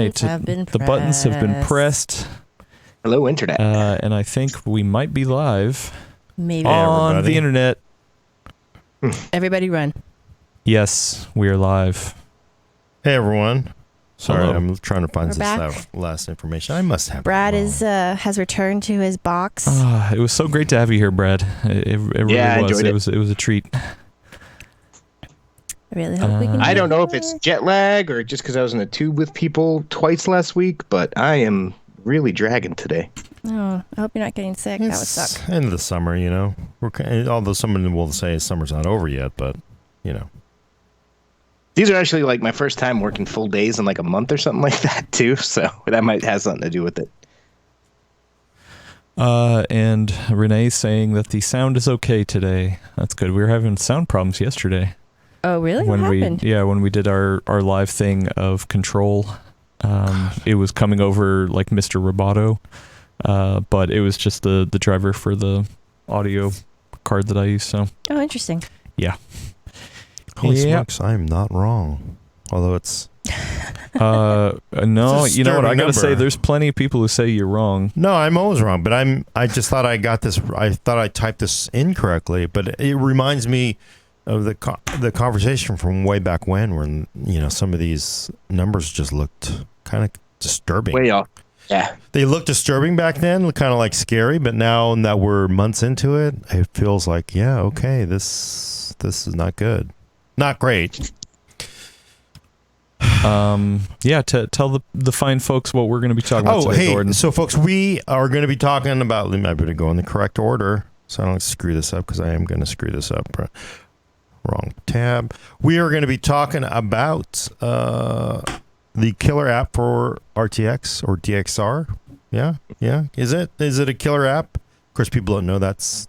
right. The buttons have been pressed. Hello, Internet. And I think we might be live. Maybe. On the internet. Everybody run. Yes, we are live. Hey, everyone. Sorry, Hello. I'm trying to find We're this last information. I must have Brad it has returned to his box. It was so great to have you here, Brad. It really Yeah, I was. enjoyed It was a treat. I really hope we can. I don't know if it's jet lag or just because I was in a tube with people twice last week, but I am really dragging today. Oh, I hope you're not getting sick. That would It's suck. end of the summer, you know. Although someone will say summer's not over yet, but, you know. These are actually like my first time working full days in like a month or something like that too, so that might have something to do with it. And Renee's saying that the sound is okay today. That's good. We were having sound problems yesterday. Oh, really? What happened? When we did our live thing of Control, it was coming over like Mr. Roboto, but it was just the driver for the audio card that I use. So. Oh, interesting. Yeah. Holy smokes, I'm not wrong. Although it's... No, It's a you know what? I disturbing gotta say, number. there's plenty of people who say you're wrong. No, I'm always wrong, but I just thought I got this... I thought I typed this incorrectly, but it reminds me of the conversation from way back when you know, some of these numbers just looked kind of disturbing. Way off. Yeah. They looked disturbing back then, kind of like scary, but now that we're months into it, it feels like, yeah, okay, this is not good. Not great. Yeah, tell the fine folks what we're going to be talking about today, Gordon. So folks, we are going to be talking about, I better go in the correct order so I don't screw this up, because I am going to screw this up. Wrong tab. We are going to be talking about the killer app for RTX or DXR. Yeah. Is it a killer app? Of course, people don't know that's...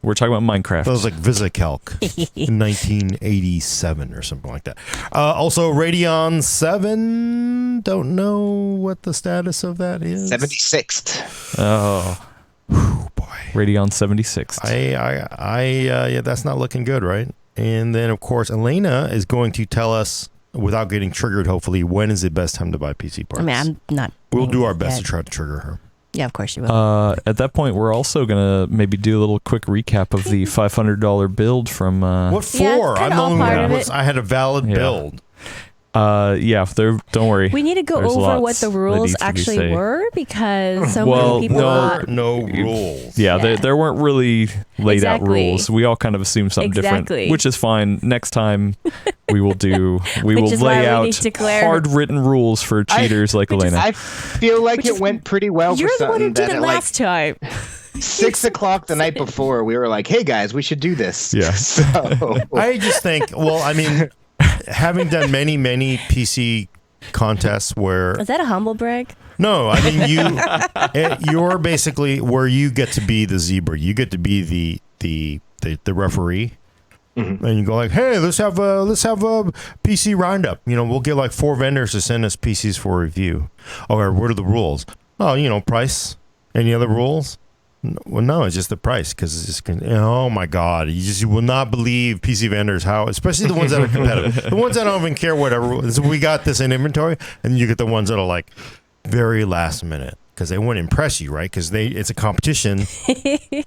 We're talking about Minecraft. That was like VisiCalc in 1987 or something like that. Also, Radeon 7. Don't know what the status of that is. 76th. Oh, boy. Radeon 76. Yeah, that's not looking good, right? And then, of course, Elena is going to tell us, without getting triggered, hopefully, when is the best time to buy PC parts. I mean, I'm not. We'll do our best to try to trigger her. Yeah, of course you will. At that point, we're also going to maybe do a little quick recap of the $500 build from... What for? Yeah, it's I'm the all only part one. of it. I had a valid build. Don't worry. We need to go There's over lots what the that rules needs to be actually said. were, because so Well, many people thought. No rules. Yeah, there weren't really laid out Exactly. rules. We all kind of assumed something different, which is fine. Next time, we will is why lay we out need to declare- hard written rules for cheaters like Elena. I feel like it went pretty well You're for the one who something did that it at like last time. 6 o'clock the night before, we were like, hey guys, we should do this. Yeah. So, I just think, well, I mean, having done many PC contests where... Is that a humble brag? No, I mean, you're basically where you get to be the zebra. You get to be the referee. Mm-hmm. And you go like, hey, let's have a PC roundup. You know, we'll get like 4 vendors to send us PCs for review. Or what are the rules? Oh, you know, price. Any other rules? Well, no, it's just the price, because it's just, oh my God, you will not believe PC vendors how, especially the ones that are competitive, the ones that don't even care whatever. So we got this in inventory, and then you get the ones that are like very last minute because they want to impress you, right? Because it's a competition.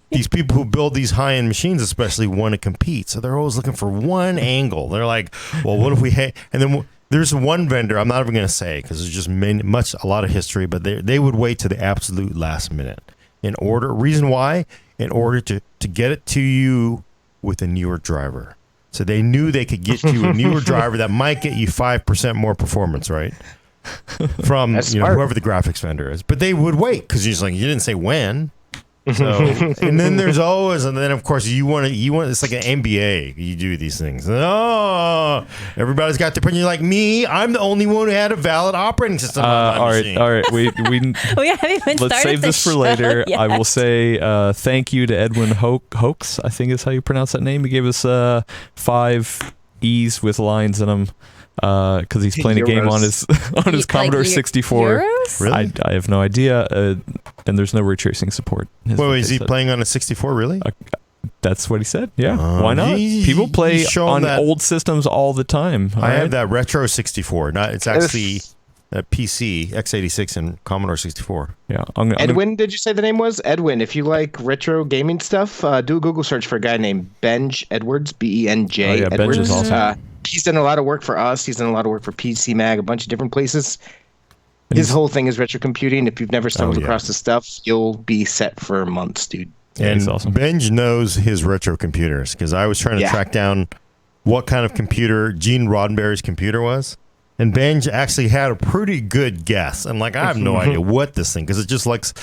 These people who build these high end machines, especially, want to compete, so they're always looking for one angle. They're like, well, what if we and then. There's one vendor, I'm not even going to say because there's just a lot of history, but they would wait to the absolute last minute. Reason why? In order to get it to you with a newer driver. So they knew they could get you a newer driver that might get you 5% more performance, right? From whoever the graphics vendor is. But they would wait because you didn't say when. So, and then of course you want it's like an MBA. You do these things. Oh, everybody's got their opinion. Like me, I'm the only one who had a valid operating system on my machine. All right. We haven't even let's save this for later. I will say thank you to Edwin Hoax, I think is how you pronounce that name. He gave us 5 E's with lines in them. Because he's playing a game on his Commodore 64. Euros? Really? I have no idea, and there's no ray tracing support. Wait, is he playing on a 64? Really? That's what he said. Yeah, why not? He- People play he's shown on that- old systems all the time. I have that retro 64. It's actually PC, x86, and Commodore 64. Yeah. Edwin, did you say the name was? Edwin, if you like retro gaming stuff, do a Google search for a guy named Benj Edwards, Benj Oh, yeah, Edwards. Benj is awesome. He's done a lot of work for us. He's done a lot of work for PC Mag, a bunch of different places. His whole thing is retro computing. If you've never stumbled across this stuff, you'll be set for months, dude. Yeah, And he's awesome. Benj knows his retro computers because I was trying to track down what kind of computer Gene Roddenberry's computer was. And Benj actually had a pretty good guess. And like, I have no idea what this thing, because it looks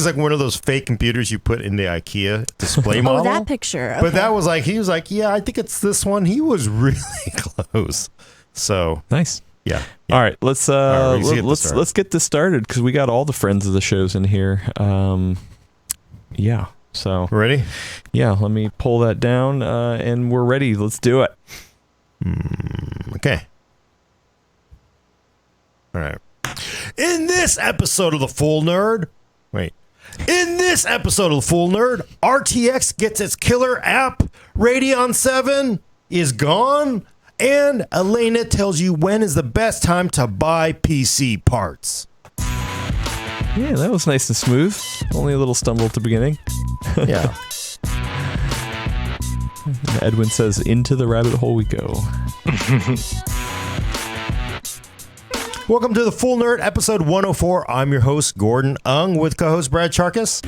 like one of those fake computers you put in the IKEA display model. Oh, that picture. But that was like, he was like, yeah, I think it's this one. He was really close. So Nice. yeah. All right, let's let's get this started because we got all the friends of the shows in here. Yeah. So Ready? yeah, let me pull that down, and we're ready. Let's do it. Okay. All right. In this episode of The Full Nerd, RTX gets its killer app, Radeon 7 is gone, and Elena tells you when is the best time to buy PC parts. Yeah, that was nice and smooth. Only a little stumble at the beginning. Yeah. And Edwin says, "Into the rabbit hole we go." Welcome to The Full Nerd, episode 104. I'm your host, Gordon Ung, with co-host Brad Charkis.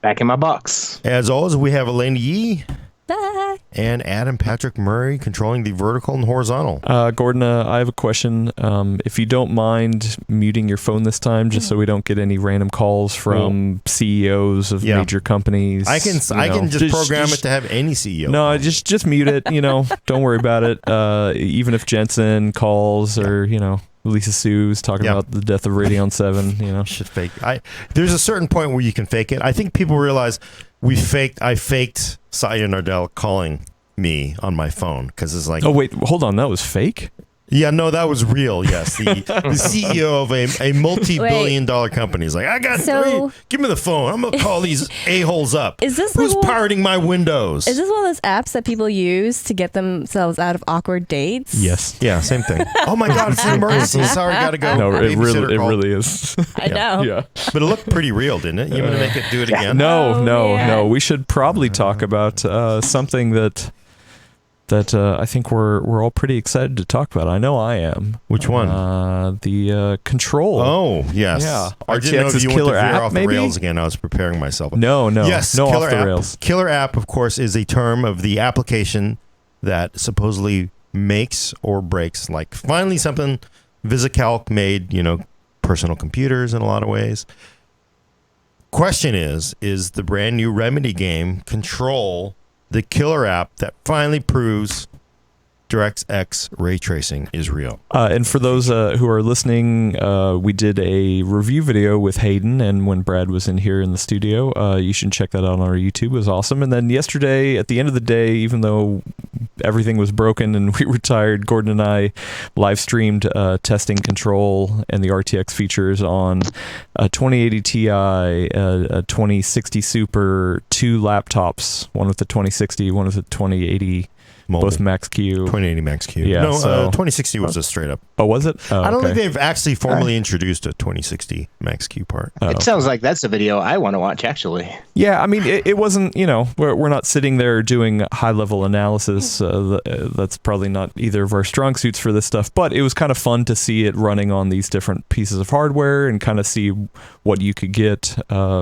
Back in my box. As always, we have Elena Yee Bye. and Adam Patrick Murray controlling the vertical and horizontal. Gordon, I have a question. If you don't mind muting your phone this time, just so we don't get any random calls from CEOs of major companies. I can just program it to have any CEO. No, just mute it. Don't worry about it. Even if Jensen calls or Lisa Sue's talking about the death of Radeon 7. Should fake. There's a certain point where you can fake it. I think people realize I faked Satya Nadella calling me on my phone because it's like. Oh wait, hold on, that was fake? Yeah, no, that was real. Yes, the CEO of a multi-billion-dollar company is like, I got three. Give me the phone. I'm gonna call these a-holes up. Is this who's pirating my Windows? Is this one of those apps that people use to get themselves out of awkward dates? Yes. Yeah, same thing. Oh my God, it's an emergency. Sorry, gotta go. No, it really is. I know. Yeah. But it looked pretty real, didn't it? You want to make it do it again? No. We should probably talk about something that I think we're all pretty excited to talk about. I know I am. Which one? The Control. Oh, yes. Yeah. I didn't know if you killer went to veer app, off maybe? the rails again. I was preparing myself. No. Yes, no killer off the app. rails. Killer app, of course, is a term of the application that supposedly makes or breaks. Like finally something VisiCalc made, personal computers in a lot of ways. Question is the brand new Remedy game Control the killer app that finally proves DirectX ray tracing is real? And for those who are listening, we did a review video with Hayden, and when Brad was in here in the studio, you should check that out on our YouTube. It was awesome. And then yesterday, at the end of the day, even though everything was broken and we were tired, Gordon and I live streamed testing Control and the RTX features on a 2080 Ti, a 2060 Super, two laptops, one with the 2060, one with the 2080. Mobile. Both Max-Q. 2080 Max-Q. Yeah, No, so- 2060 was a straight up. Oh, was it? Oh, I don't okay. think they've actually formally introduced a 2060 Max-Q part. Oh. It sounds like that's a video I want to watch, actually. Yeah, I mean, it wasn't, we're not sitting there doing high-level analysis. That's probably not either of our strong suits for this stuff, but it was kind of fun to see it running on these different pieces of hardware and kind of see what you could get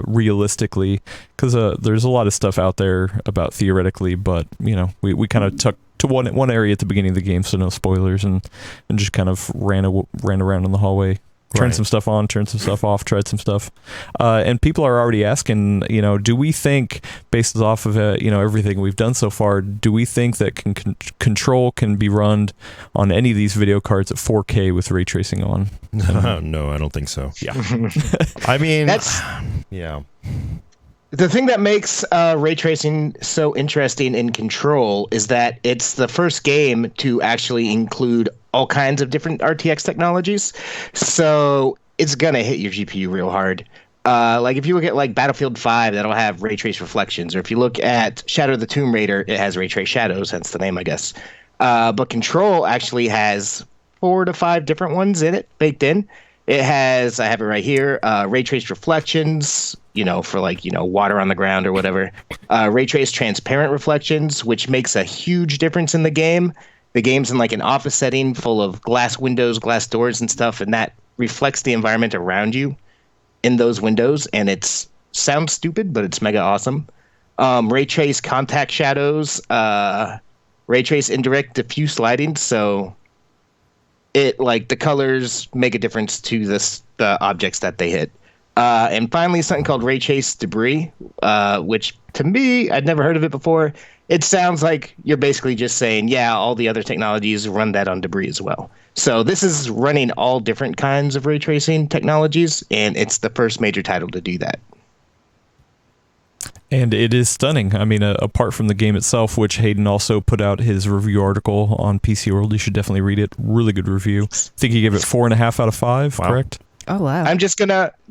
realistically, because there's a lot of stuff out there about theoretically, but, we kind of took to one area at the beginning of the game, so no spoilers, and just kind of ran around in the hallway. Turned some stuff on, turned some stuff off, tried some stuff. And people are already asking, do we think, based off of, everything we've done so far, do we think that Control can be run on any of these video cards at 4K with ray tracing on? No, I don't think so. Yeah. I mean, Yeah. The thing that makes ray tracing so interesting in Control is that it's the first game to actually include all kinds of different RTX technologies. So it's going to hit your GPU real hard. Like if you look at like Battlefield 5, that'll have ray trace reflections. Or if you look at Shadow of the Tomb Raider, it has ray trace shadows, hence the name, I guess. But Control actually has 4 to 5 different ones in it, baked in. It has, I have it right here, ray trace reflections, for like, water on the ground or whatever. Ray trace transparent reflections, which makes a huge difference in the game. The game's in like an office setting full of glass windows, glass doors and stuff, and that reflects the environment around you in those windows, and it sounds stupid, but it's mega awesome. Ray trace contact shadows, ray trace indirect diffuse lighting, so it like the colors make a difference to the objects that they hit. And finally, something called ray trace debris, which to me, I'd never heard of it before. It sounds like you're basically just saying, yeah, all the other technologies run that on debris as well. So this is running all different kinds of ray tracing technologies, and it's the first major title to do that. And it is stunning. I mean, apart from the game itself, which Hayden also put out his review article on PC World, you should definitely read it. Really good review. I think he gave it 4.5 out of 5, wow. Correct? Oh, wow. I'm just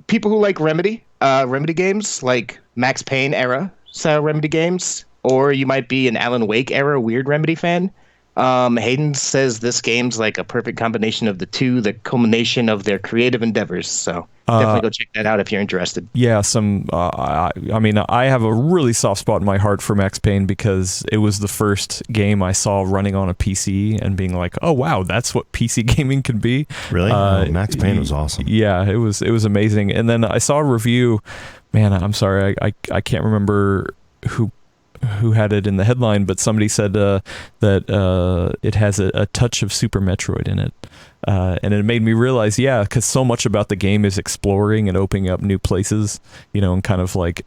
people who like Remedy games, like Max Payne era style Remedy games, or you might be an Alan Wake era weird Remedy fan. Hayden says this game's like a perfect combination of the two, the culmination of their creative endeavors. So definitely go check that out if you're interested. Yeah, I mean, I have a really soft spot in my heart for Max Payne because it was the first game I saw running on a PC and being like, oh wow, that's what PC gaming can be. Really? Max Payne was awesome. Yeah, it was amazing. And then I saw a review. Man, I'm sorry, I can't remember who had it in the headline, but somebody said that it has a touch of Super Metroid in it. And it made me realize, yeah, because so much about the game is exploring and opening up new places, and kind of like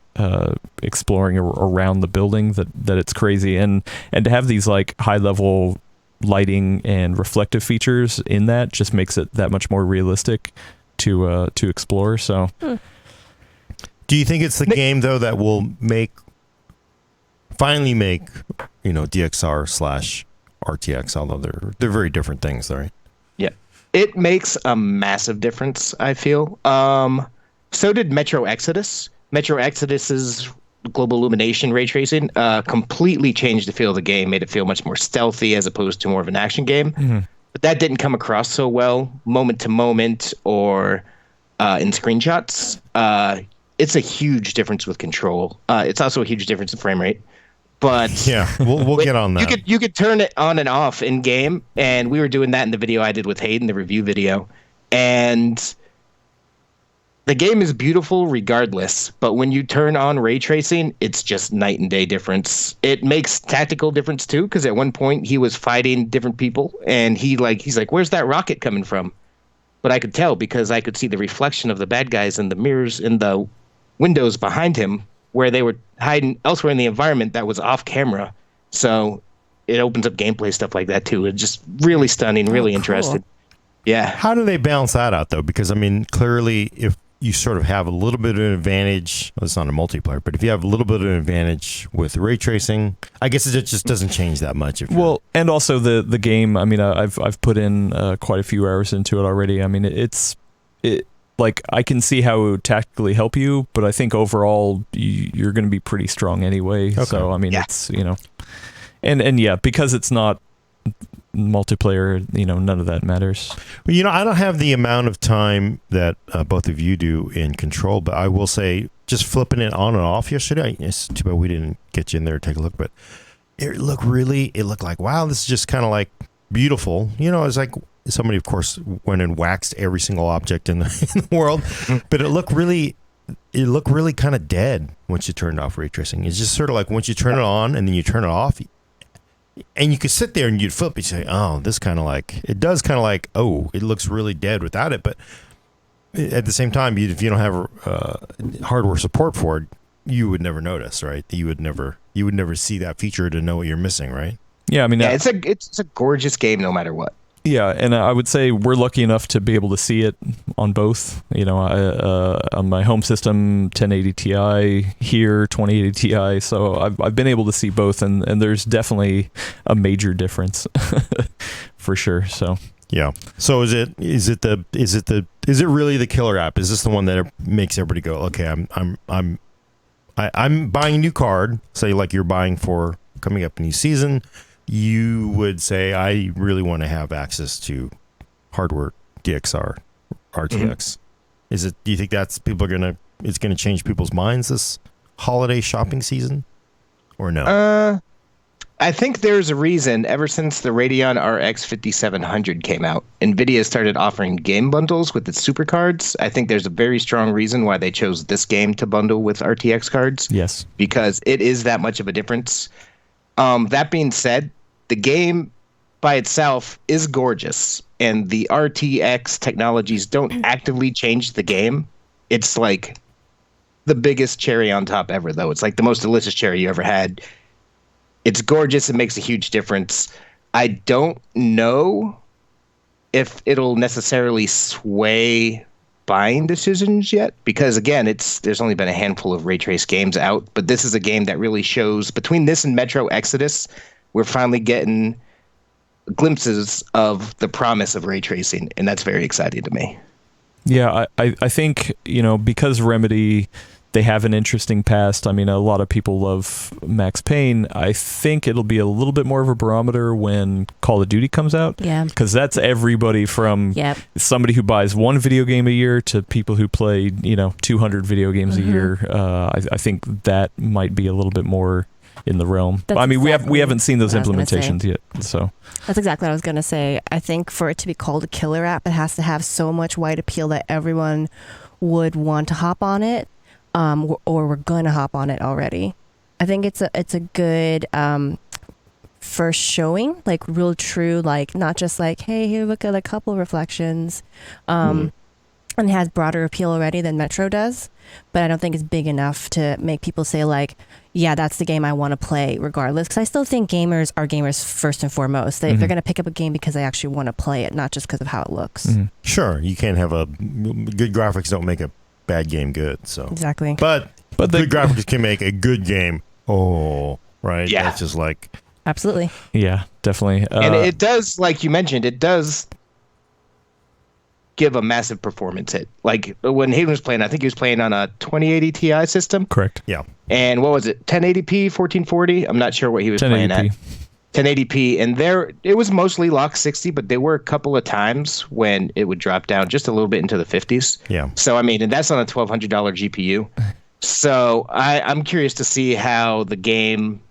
exploring around the building that it's crazy. And to have these like high level lighting and reflective features in that just makes it that much more realistic to explore. So, do you think it's the game though that will finally make DXR / RTX, although they're very different things, right? Yeah, it makes a massive difference, I feel. So did Metro Exodus. Metro Exodus's global illumination ray tracing completely changed the feel of the game, made it feel much more stealthy as opposed to more of an action game. Mm-hmm. But that didn't come across so well moment to moment or in screenshots. It's a huge difference with control. It's also a huge difference in frame rate. But yeah, we'll get on that. You could turn it on and off in game, and we were doing that in the video I did with Hayden, the review video. And the game is beautiful regardless, but when you turn on ray tracing, it's just night and day difference. It makes tactical difference too, because at one point he was fighting different people, and he's like, "Where's that rocket coming from?" But I could tell because I could see the reflection of the bad guys in the mirrors in the windows behind him, where they were hiding elsewhere in the environment that was off camera. So it opens up gameplay stuff like that too. It's just really stunning, really interesting. Yeah. How do they balance that out though? Because I mean, clearly if you sort of have a little bit of an advantage, well, it's not a multiplayer, but if you have a little bit of an advantage with ray tracing, I guess it just doesn't change that much. And also the game, I mean, I've put in quite a few hours into it already. I mean, it like I can see how it would tactically help you, but I think overall you're going to be pretty strong anyway. Okay. So I mean, it's and yeah, because it's not multiplayer, none of that matters. Well, I don't have the amount of time that both of you do in Control, but I will say just flipping it on and off yesterday. It's too bad we didn't get you in there to take a look, but it looked like, wow, this is just kind of like beautiful. It's like somebody, of course, went and waxed every single object in the world, but it looked really kind of dead once you turned off ray tracing. It's just sort of like once you turn it on and then you turn it off, and you could sit there and you'd flip and say, oh, this kind of like, it does kind of like, oh, it looks really dead without it. But at the same time, if you don't have hardware support for it, you would never notice, right? You would never see that feature to know what you're missing, right? Yeah, I mean, it's a gorgeous game no matter what. Yeah, and I would say we're lucky enough to be able to see it on both. On my home system, 1080 Ti, here 2080 Ti. So I've been able to see both, and there's definitely a major difference for sure. So yeah. So is it really the killer app? Is this the one that makes everybody go, okay, I'm buying a new card, say like you're buying for coming up a new season. You would say, I really want to have access to hardware DXR RTX. Is it? Do you think that's it's gonna change people's minds this holiday shopping season, or no? I think there's a reason. Ever since the Radeon RX 5700 came out, NVIDIA started offering game bundles with its super cards. I think there's a very strong reason why they chose this game to bundle with RTX cards. Yes. Because it is that much of a difference. That being said, the game by itself is gorgeous, and the RTX technologies don't actively change the game. It's like the biggest cherry on top ever, though. It's like the most delicious cherry you ever had. It's gorgeous. It makes a huge difference. I don't know if it'll necessarily sway buying decisions yet, because again, there's only been a handful of ray trace games out, but this is a game that really shows, between this and Metro Exodus, we're finally getting glimpses of the promise of ray tracing, and that's very exciting to me. Yeah, I think, because Remedy, they have an interesting past. I mean, a lot of people love Max Payne. I think it'll be a little bit more of a barometer when Call of Duty comes out. Yeah. Because that's everybody from somebody who buys one video game a year to people who play, 200 video games a year. I think that might be a little bit more in the realm. I mean, we haven't seen those implementations yet. So that's exactly what I was going to say. I think for it to be called a killer app, it has to have so much wide appeal that everyone would want to hop on it. Or we're going to hop on it already. I think it's a good first showing, like real true, like not just like, hey, here, look at a couple reflections. And it has broader appeal already than Metro does. But I don't think it's big enough to make people say like, yeah, that's the game I want to play regardless. Because I still think gamers are gamers first and foremost. They're going to pick up a game because they actually want to play it, not just because of how it looks. Sure, you can't have good graphics don't make a bad game good. So exactly. But good graphics can make a good game. Oh, right. Yeah. That's just like absolutely. Yeah, definitely. And it does, like you mentioned, it does give a massive performance hit. Like when Hayden was playing, I think he was playing on a 2080 Ti system. Correct. Yeah. And what was it? 1080p, 1440? I'm not sure what he was playing at. 1080p, and it was mostly lock 60, but there were a couple of times when it would drop down just a little bit into the 50s. Yeah. So I mean, and that's on a $1,200 GPU. So I'm curious to see how the game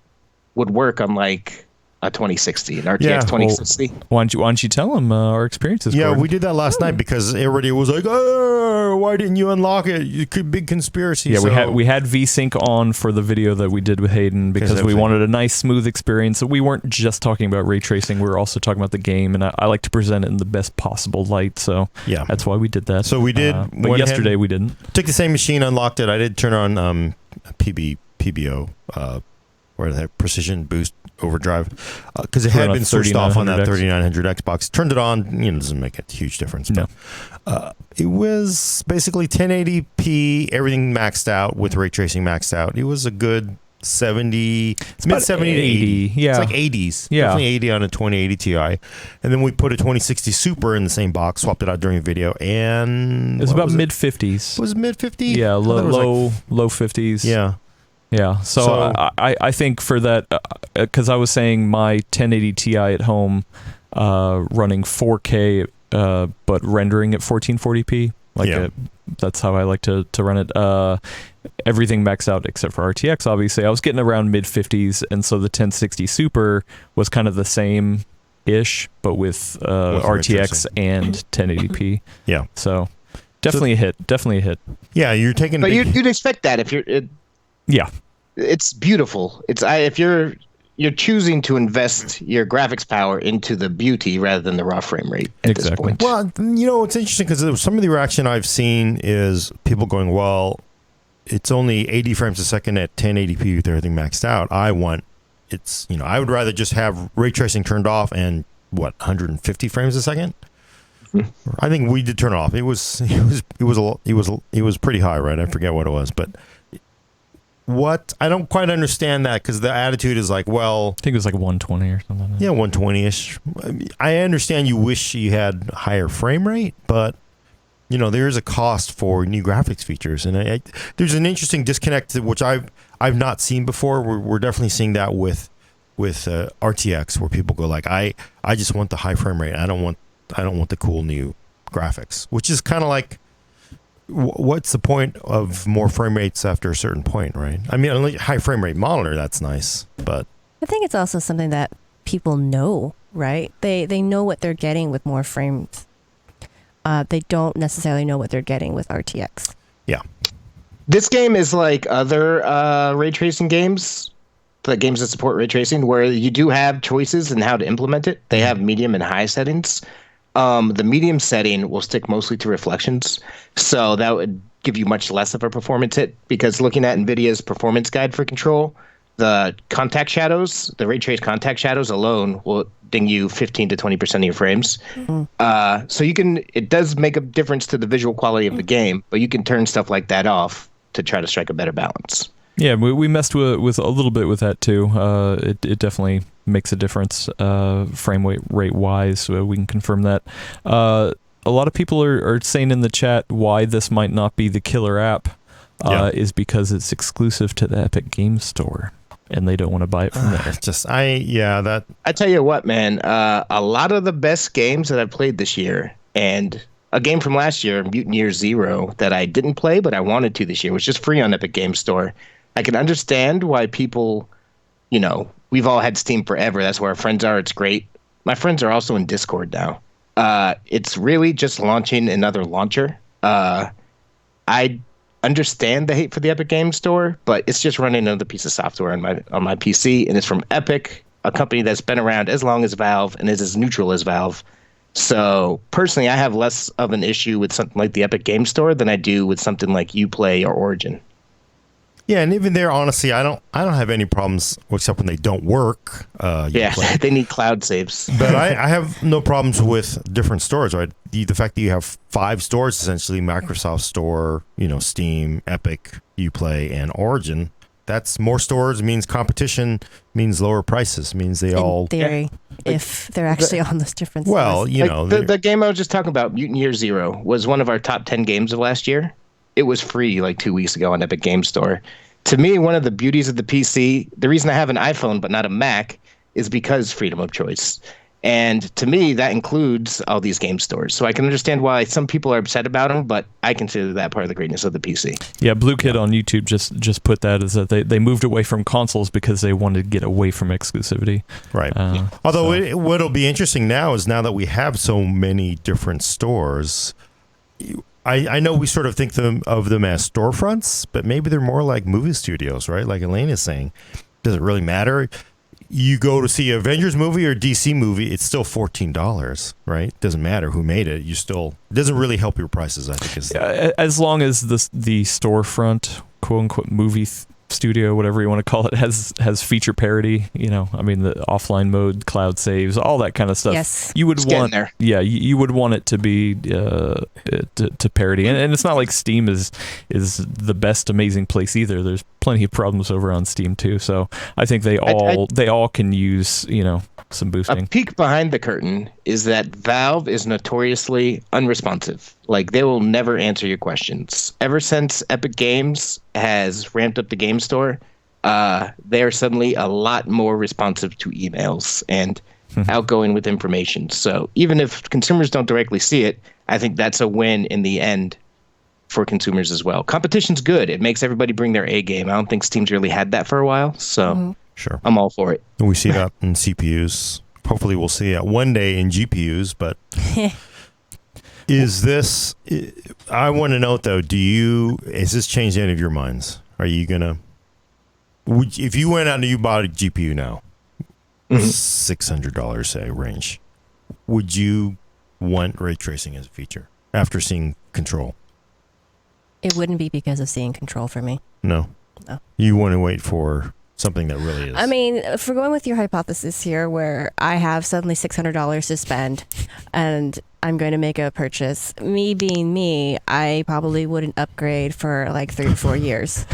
would work on like a 2060, an RTX 2060. Why don't you tell them our experiences? Yeah, Gordon? we did that last night because everybody was like, "Oh, why didn't you unlock it? You could big conspiracy." Yeah, so, we had VSync on for the video that we did with Hayden because we wanted a nice, smooth experience. So we weren't just talking about ray tracing; we were also talking about the game, and I like to present it in the best possible light. So yeah, that's why we did that. So we did, but yesterday we didn't. Took the same machine, unlocked it. I did turn on PBO. Or that precision boost overdrive, because it had been switched off on that 3900 Xbox. Turned it on, it doesn't make a huge difference. No. But, it was basically 1080p, everything maxed out with ray tracing maxed out. It was a good 70, mid 70 to 80. Yeah, it's like 80s. Yeah, definitely 80 on a 2080 Ti. And then we put a 2060 Super in the same box, swapped it out during the video, and it was about mid 50s. Was it mid 50? Yeah, low 50s. Yeah. Yeah, so I think for that, because I was saying my 1080 Ti at home running 4K, but rendering at 1440p, that's how I like to run it. Everything maxed out except for RTX, obviously. I was getting around mid 50s, and so the 1060 Super was kind of the same-ish, but with RTX and 1080p. Yeah. So definitely a hit. Yeah, you're taking... But you'd expect that if you're... Yeah. It's beautiful. If you're choosing to invest your graphics power into the beauty rather than the raw frame rate at this point. Well, it's interesting because some of the reaction I've seen is people going, well, it's only 80 frames a second at 1080p with everything maxed out. I would rather just have ray tracing turned off and 150 frames a second. I think we did turn it off. It was pretty high, right? I forget what it was, but I don't quite understand that because the attitude is like, well, I think it was like 120 or something. Yeah, 120ish. I understand you wish you had higher frame rate, but there is a cost for new graphics features, and there's an interesting disconnect which I've not seen before. We're definitely seeing that with RTX, where people go like, I just want the high frame rate. I don't want the cool new graphics, which is kind of like, what's the point of more frame rates after a certain point, right? I mean, only high frame rate monitor, that's nice, but I think it's also something that people know, right? They know what they're getting with more frames. They don't necessarily know what they're getting with RTX. yeah. This game is like other ray tracing games, the games that support ray tracing, where you do have choices in how to implement it. They have medium and high settings. The medium setting will stick mostly to reflections, so that would give you much less of a performance hit, because looking at NVIDIA's performance guide for Control, the contact shadows, the ray trace contact shadows alone will ding you 15 to 20% of your frames. So it does make a difference to the visual quality of the game, but you can turn stuff like that off to try to strike a better balance. Yeah, we messed with a little bit with that too. It definitely makes a difference frame rate wise. So we can confirm that. A lot of people are saying in the chat why this might not be the killer app is because it's exclusive to the Epic Games Store, and they don't want to buy it from there. I tell you what, man, a lot of the best games that I've played this year, and a game from last year, Mutant Year Zero, that I didn't play but I wanted to this year, was just free on Epic Games Store. I can understand why people, we've all had Steam forever. That's where our friends are. It's great. My friends are also in Discord now. It's really just launching another launcher. I understand the hate for the Epic Games Store, but it's just running another piece of software on my PC, and it's from Epic, a company that's been around as long as Valve and is as neutral as Valve. So personally, I have less of an issue with something like the Epic Games Store than I do with something like Uplay or Origin. Yeah, and even there, honestly, I don't have any problems except when they don't work. They need cloud saves. But I have no problems with different stores, right? The fact that you have 5 stores, essentially, Microsoft Store, Steam, Epic, Uplay, and Origin. That's more stores, means competition, means lower prices, means they all... In theory, if they're actually on those different stores. Well, the game I was just talking about, Mutant Year Zero, was one of our top 10 games of last year. It was free like 2 weeks ago on Epic Games Store. To me, one of the beauties of the PC, the reason I have an iPhone but not a Mac, is because freedom of choice. And to me, that includes all these game stores. So I can understand why some people are upset about them, but I consider that part of the greatness of the PC. Yeah, Blue Kid on YouTube just put that as that they moved away from consoles because they wanted to get away from exclusivity. Right. Although what'll be interesting now is now that we have so many different stores, I know we sort of think of them as storefronts, but maybe they're more like movie studios, right? Like Elaine is saying. Does it really matter? You go to see an Avengers movie or DC movie, it's still $14, right? Doesn't matter who made it. It doesn't really help your prices, I think. As long as the storefront, quote unquote, movie studio, whatever you want to call it, has feature parity. I mean, the offline mode, cloud saves, all that kind of stuff. Yes, you would want. Yeah, you would want it to be to parity, and it's not like Steam is the best amazing place either. There's plenty of problems over on Steam too. So I think they all can use some boosting. A peek behind the curtain is that Valve is notoriously unresponsive. Like, they will never answer your questions. Ever since Epic Games has ramped up the game store, they are suddenly a lot more responsive to emails and outgoing with information. So even if consumers don't directly see it, I think that's a win in the end for consumers as well. Competition's good. It makes everybody bring their A game. I don't think Steam's really had that for a while, so sure, I'm all for it. And we see that in CPUs. Hopefully we'll see it one day in GPUs, but I want to note though, has this changed any of your minds? Are you gonna, if you went out and you bought a GPU now, $600 say range, would you want ray tracing as a feature after seeing Control? It wouldn't be because of seeing Control for me. No. You want to wait for something that really is. I mean, if we're going with your hypothesis here, where I have suddenly $600 to spend and I'm going to make a purchase, me being me, I probably wouldn't upgrade for like 3 to 4 years.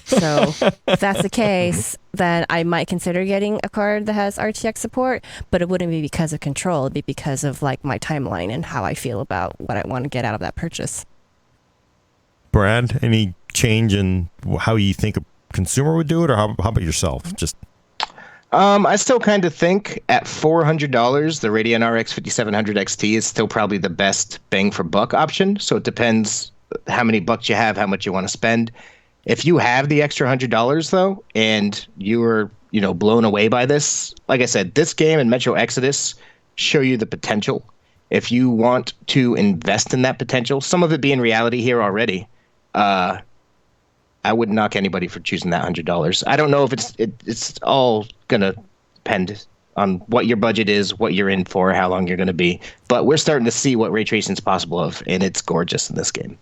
So if that's the case, then I might consider getting a card that has RTX support, but it wouldn't be because of Control. It'd be because of like my timeline and how I feel about what I want to get out of that purchase. Brad, any change in how you think a consumer would do it, or how about yourself? Just I still kind of think at $400, the Radeon RX 5700 XT is still probably the best bang for buck option. So it depends how many bucks you have, how much you want to spend. If you have the extra $100 though, and you were, blown away by this, like I said, this game and Metro Exodus show you the potential. If you want to invest in that potential, some of it being reality here already, I wouldn't knock anybody for choosing that $100. I don't know if it's all gonna depend on what your budget is, what you're in for, how long you're gonna be. But we're starting to see what ray tracing is possible of, and it's gorgeous in this game.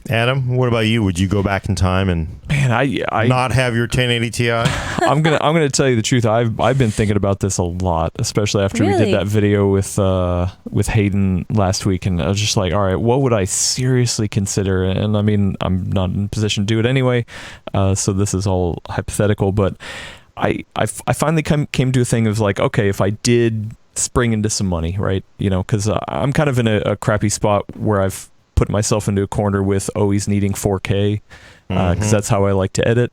Adam, what about you? Would you go back in time and I not have your 1080 Ti? I'm gonna tell you the truth. I've been thinking about this a lot, especially after we did that video with Hayden last week, and I was just like, all right, what would I seriously consider? And I mean, I'm not in a position to do it anyway, so this is all hypothetical. But I finally came to a thing of like, okay, if I did spring into some money, right? Because I'm kind of in a crappy spot where I've put myself into a corner with always needing 4K because that's how I like to edit.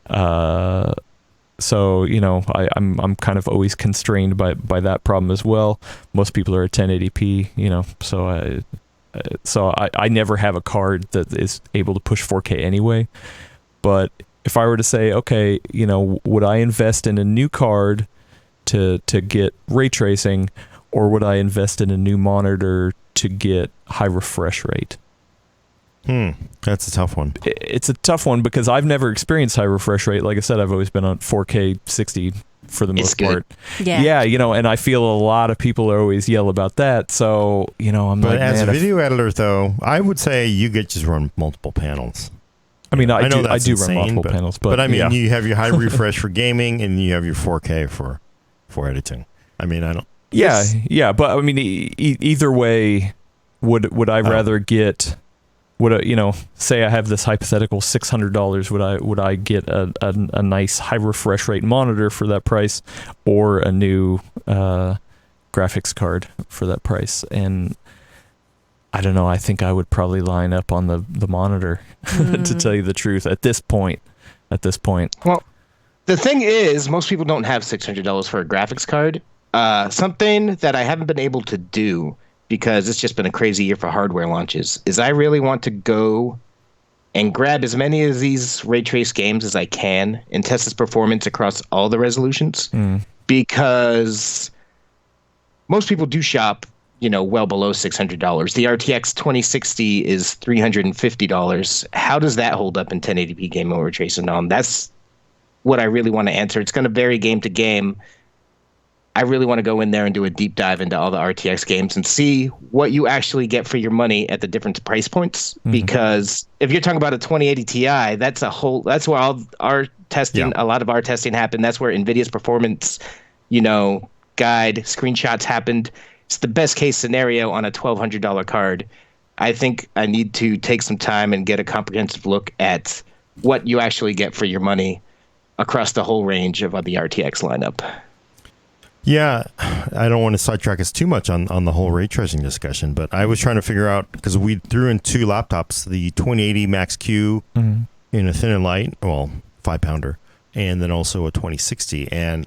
So I'm kind of always constrained by that problem as well. Most people are at 1080p, so I never have a card that is able to push 4K anyway. But if I were to say, okay, would I invest in a new card to get ray tracing, or would I invest in a new monitor to get high refresh rate? That's a tough one. It's a tough one because I've never experienced high refresh rate. Like I said, I've always been on 4K 60 for the most part. Yeah, and I feel a lot of people always yell about that. So, I'm but like, as a video editor, though, I would say you get just run multiple panels. I mean, I do insane, run multiple panels, but I mean, you have your high refresh for gaming and you have your 4K for editing. I mean, I don't. Yeah, but I mean, either way, would I rather get? Say I have this hypothetical $600, would I get a nice high refresh rate monitor for that price, or a new graphics card for that price? And I don't know. I think I would probably line up on the monitor to tell you the truth at this point. Well, the thing is, most people don't have $600 for a graphics card. Something that I haven't been able to do, because it's just been a crazy year for hardware launches, is I really want to go and grab as many of these ray trace games as I can and test its performance across all the resolutions, because most people do shop, well below $600. The RTX 2060 is $350. How does that hold up in 1080p game mode ray tracing? That's what I really want to answer. It's going to vary game to game. I really want to go in there and do a deep dive into all the RTX games and see what you actually get for your money at the different price points. Because if you're talking about a 2080 Ti, that's where all our testing, a lot of our testing happened. That's where NVIDIA's performance, guide screenshots happened. It's the best case scenario on a $1,200 card. I think I need to take some time and get a comprehensive look at what you actually get for your money across the whole range of the RTX lineup. Yeah, I don't want to sidetrack us too much on the whole ray tracing discussion, but I was trying to figure out, because we threw in two laptops, the 2080 Max Q in a thin and light, 5-pounder, and then also a 2060. And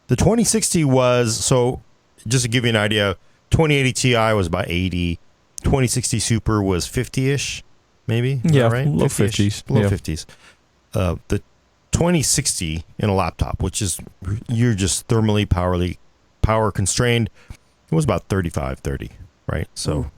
the 2060 was, so just to give you an idea, 2080 Ti was about 80, 2060 Super was 50-ish, maybe? Yeah, right? low 50s. Low 50s. The 2060 in a laptop, which is you're just thermally power constrained, it was about 35-30, right? So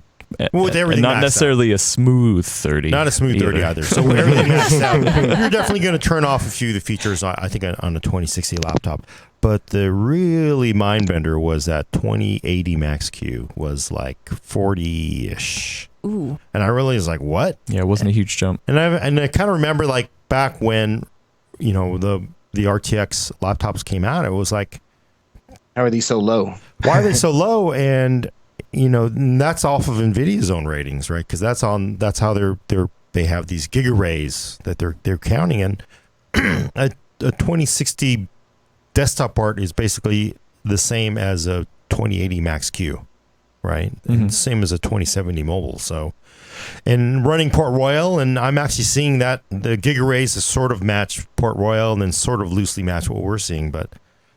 with everything, and not necessarily a smooth 30, not a smooth 30 either. So with everything maxed out, you're definitely going to turn off a few of the features, I think, on a 2060 laptop. But the really mind bender was that 2080 Max Q was like 40-ish. Ooh. And I really was like, what? Yeah, it wasn't a huge jump. And I kind of remember, like, back when the RTX laptops came out, it was like, how are these so low? Why are they so low? And that's off of NVIDIA's own ratings, right? Because that's how they have these gigarays that they're counting in. A 2060 desktop part is basically the same as a 2080 Max Q. right? And same as a 2070 mobile. So, and running Port Royal, and I'm actually seeing that the GigaRays is sort of match Port Royal and then sort of loosely match what we're seeing, but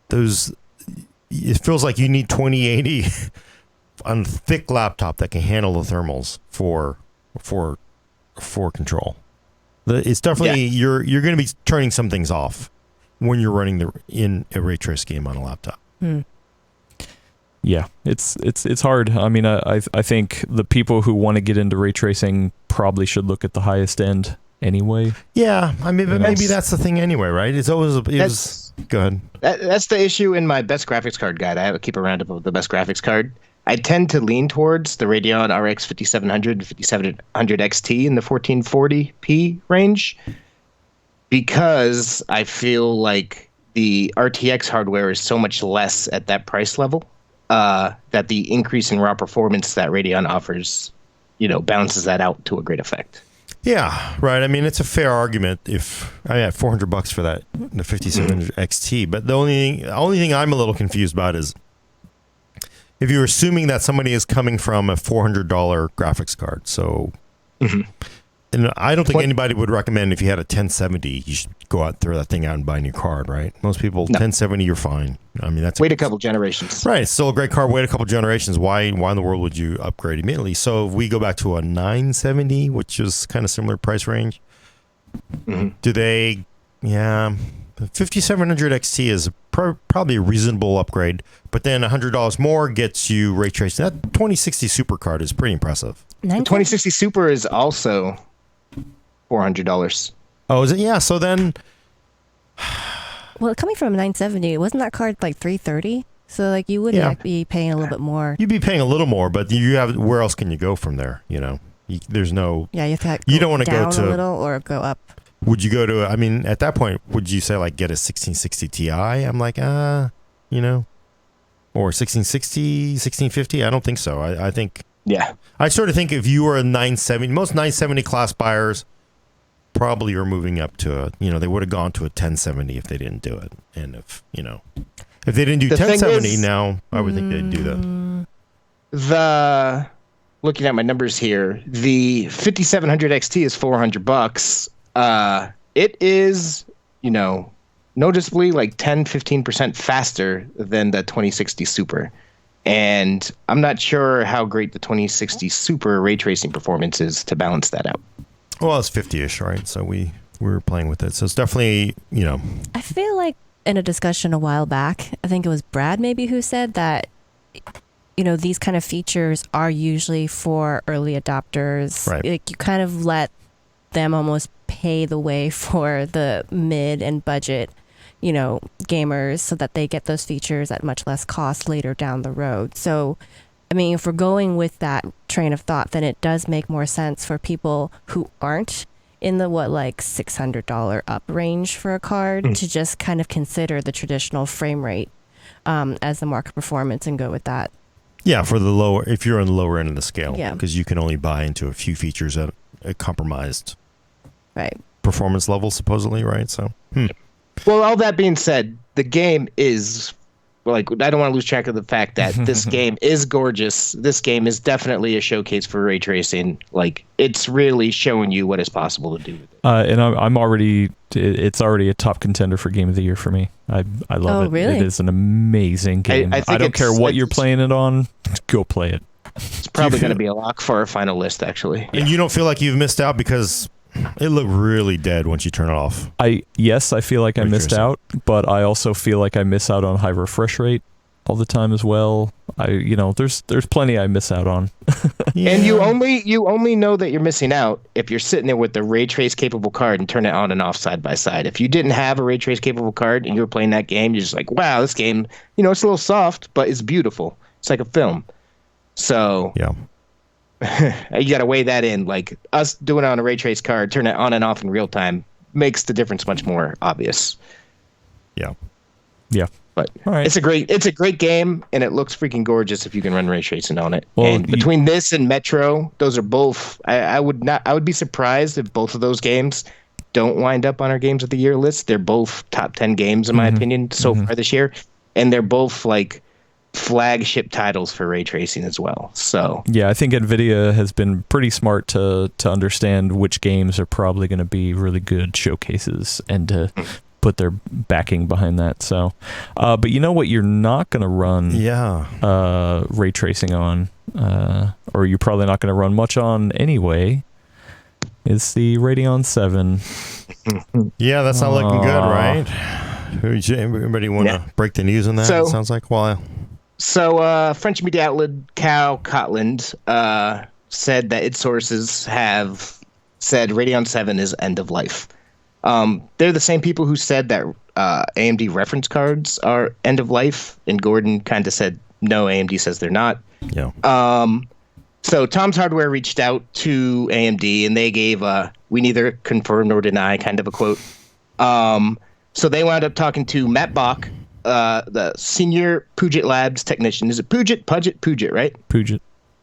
those, it feels like you need 2080 on a thick laptop that can handle the thermals for control. It's definitely you're going to be turning some things off when you're running in a ray trace game on a laptop. Yeah, it's hard. I mean, I think the people who want to get into ray tracing probably should look at the highest end anyway. Yeah, I mean, but maybe that's the thing anyway, right? It's always go ahead. That's the issue in my best graphics card guide. I keep a roundup of the best graphics card. I tend to lean towards the Radeon RX 5700 and 5700 XT in the 1440p range because I feel like the RTX hardware is so much less at that price level that the increase in raw performance that Radeon offers, balances that out to a great effect. Yeah, right. I mean, it's a fair argument if I had $400 for that, the 5700 XT. But the only thing I'm a little confused about is if you're assuming that somebody is coming from a $400 graphics card. So, and I don't think anybody would recommend if you had a 1070, you should go out and throw that thing out and buy a new card, right? Most people, 1070, you're fine. I mean, wait a couple generations. Right. It's still a great card. Wait a couple generations. Why in the world would you upgrade immediately? So if we go back to a 970, which is kind of similar price range, do they, 5700 XT is probably a reasonable upgrade, but then $100 more gets you ray tracing. That 2060 Super card is pretty impressive. The 2060 Super is also $400. Oh, is it? Yeah. So then, well, coming from 970, wasn't that card like $330? So like you would be paying a little bit more. You'd be paying a little more, but you have where else can you go from there? There's no. Yeah, you have to. You don't want to go to a little or go up. Would you go to? I mean, at that point, would you say like get a 1660 Ti? I'm like, or 1660, 1650? I don't think so. I think. Yeah. I sort of think if you were a 970, most 970 class buyers probably are moving up to they would have gone to a 1070 if they didn't do it. And if they didn't do 1070 now, I would think they'd do that. Looking at my numbers here, the 5700 XT is $400. It is, noticeably like 10-15% faster than the 2060 Super. And I'm not sure how great the 2060 Super ray tracing performance is to balance that out. Well, it's 50-ish, right? So we were playing with it. So it's definitely, I feel like in a discussion a while back, I think it was Brad maybe who said that, these kind of features are usually for early adopters. Right. Like you kind of let them almost pay the way for the mid and budget, gamers so that they get those features at much less cost later down the road. So, I mean, if we're going with that train of thought, then it does make more sense for people who aren't in the $600 up range for a card to just kind of consider the traditional frame rate as the market performance and go with that. Yeah, for the lower, if you're on the lower end of the scale, Yeah. because you can only buy into a few features at a compromised Right. performance level, supposedly, right? So, Well, all that being said, the game is I don't want to lose track of the fact that this game is gorgeous. This game is definitely a showcase for ray tracing. Like, it's really showing you what is possible to do with it. And I'm already, it's already a top contender for Game of the Year for me. I love it. Really? It is an amazing game. I think don't care what you're playing it on, go play it. It's probably going to be a lock for our final list, actually. and you don't feel like you've missed out because it looked really dead once you turn it off. Yes, I feel like I missed Interesting. out, but I also feel like I miss out on high refresh rate all the time as well. There's plenty I miss out on. Yeah. And you only know that you're missing out if you're sitting there with the ray trace capable card and turn it on and off side by side. If you didn't have a ray trace capable card and you were playing that game, you're just like, wow, this game, it's a little soft, but it's beautiful. It's like a film. So Yeah. you got to weigh that in. Like, us doing it on a ray trace card, turn it on and off in real time, makes the difference much more obvious. Yeah. Yeah. But All right. it's a great game, and it looks freaking gorgeous if you can run ray tracing on it. Well, and between this and Metro, those are both. I would be surprised if both of those games don't wind up on our Games of the Year list. They're both top 10 games in my opinion so far this year, and they're both like flagship titles for ray tracing as well. So yeah, I think NVIDIA has been pretty smart to understand which games are probably going to be really good showcases and to put their backing behind that. So, but you know what you're not going to run ray tracing on, or you're probably not going to run much on anyway, is the Radeon 7. Yeah, that's not looking good, right? Everybody want to break the news on that? It sounds like, So, French media outlet Cal Cotland said that its sources have said Radeon 7 is end of life. They're the same people who said that AMD reference cards are end of life, and Gordon kind of said, no, AMD says they're not. Yeah. So Tom's Hardware reached out to AMD, and they gave we neither confirm nor deny kind of a quote. So they wound up talking to Matt Bach, the senior Puget Labs technician. Is it Puget, right? Puget.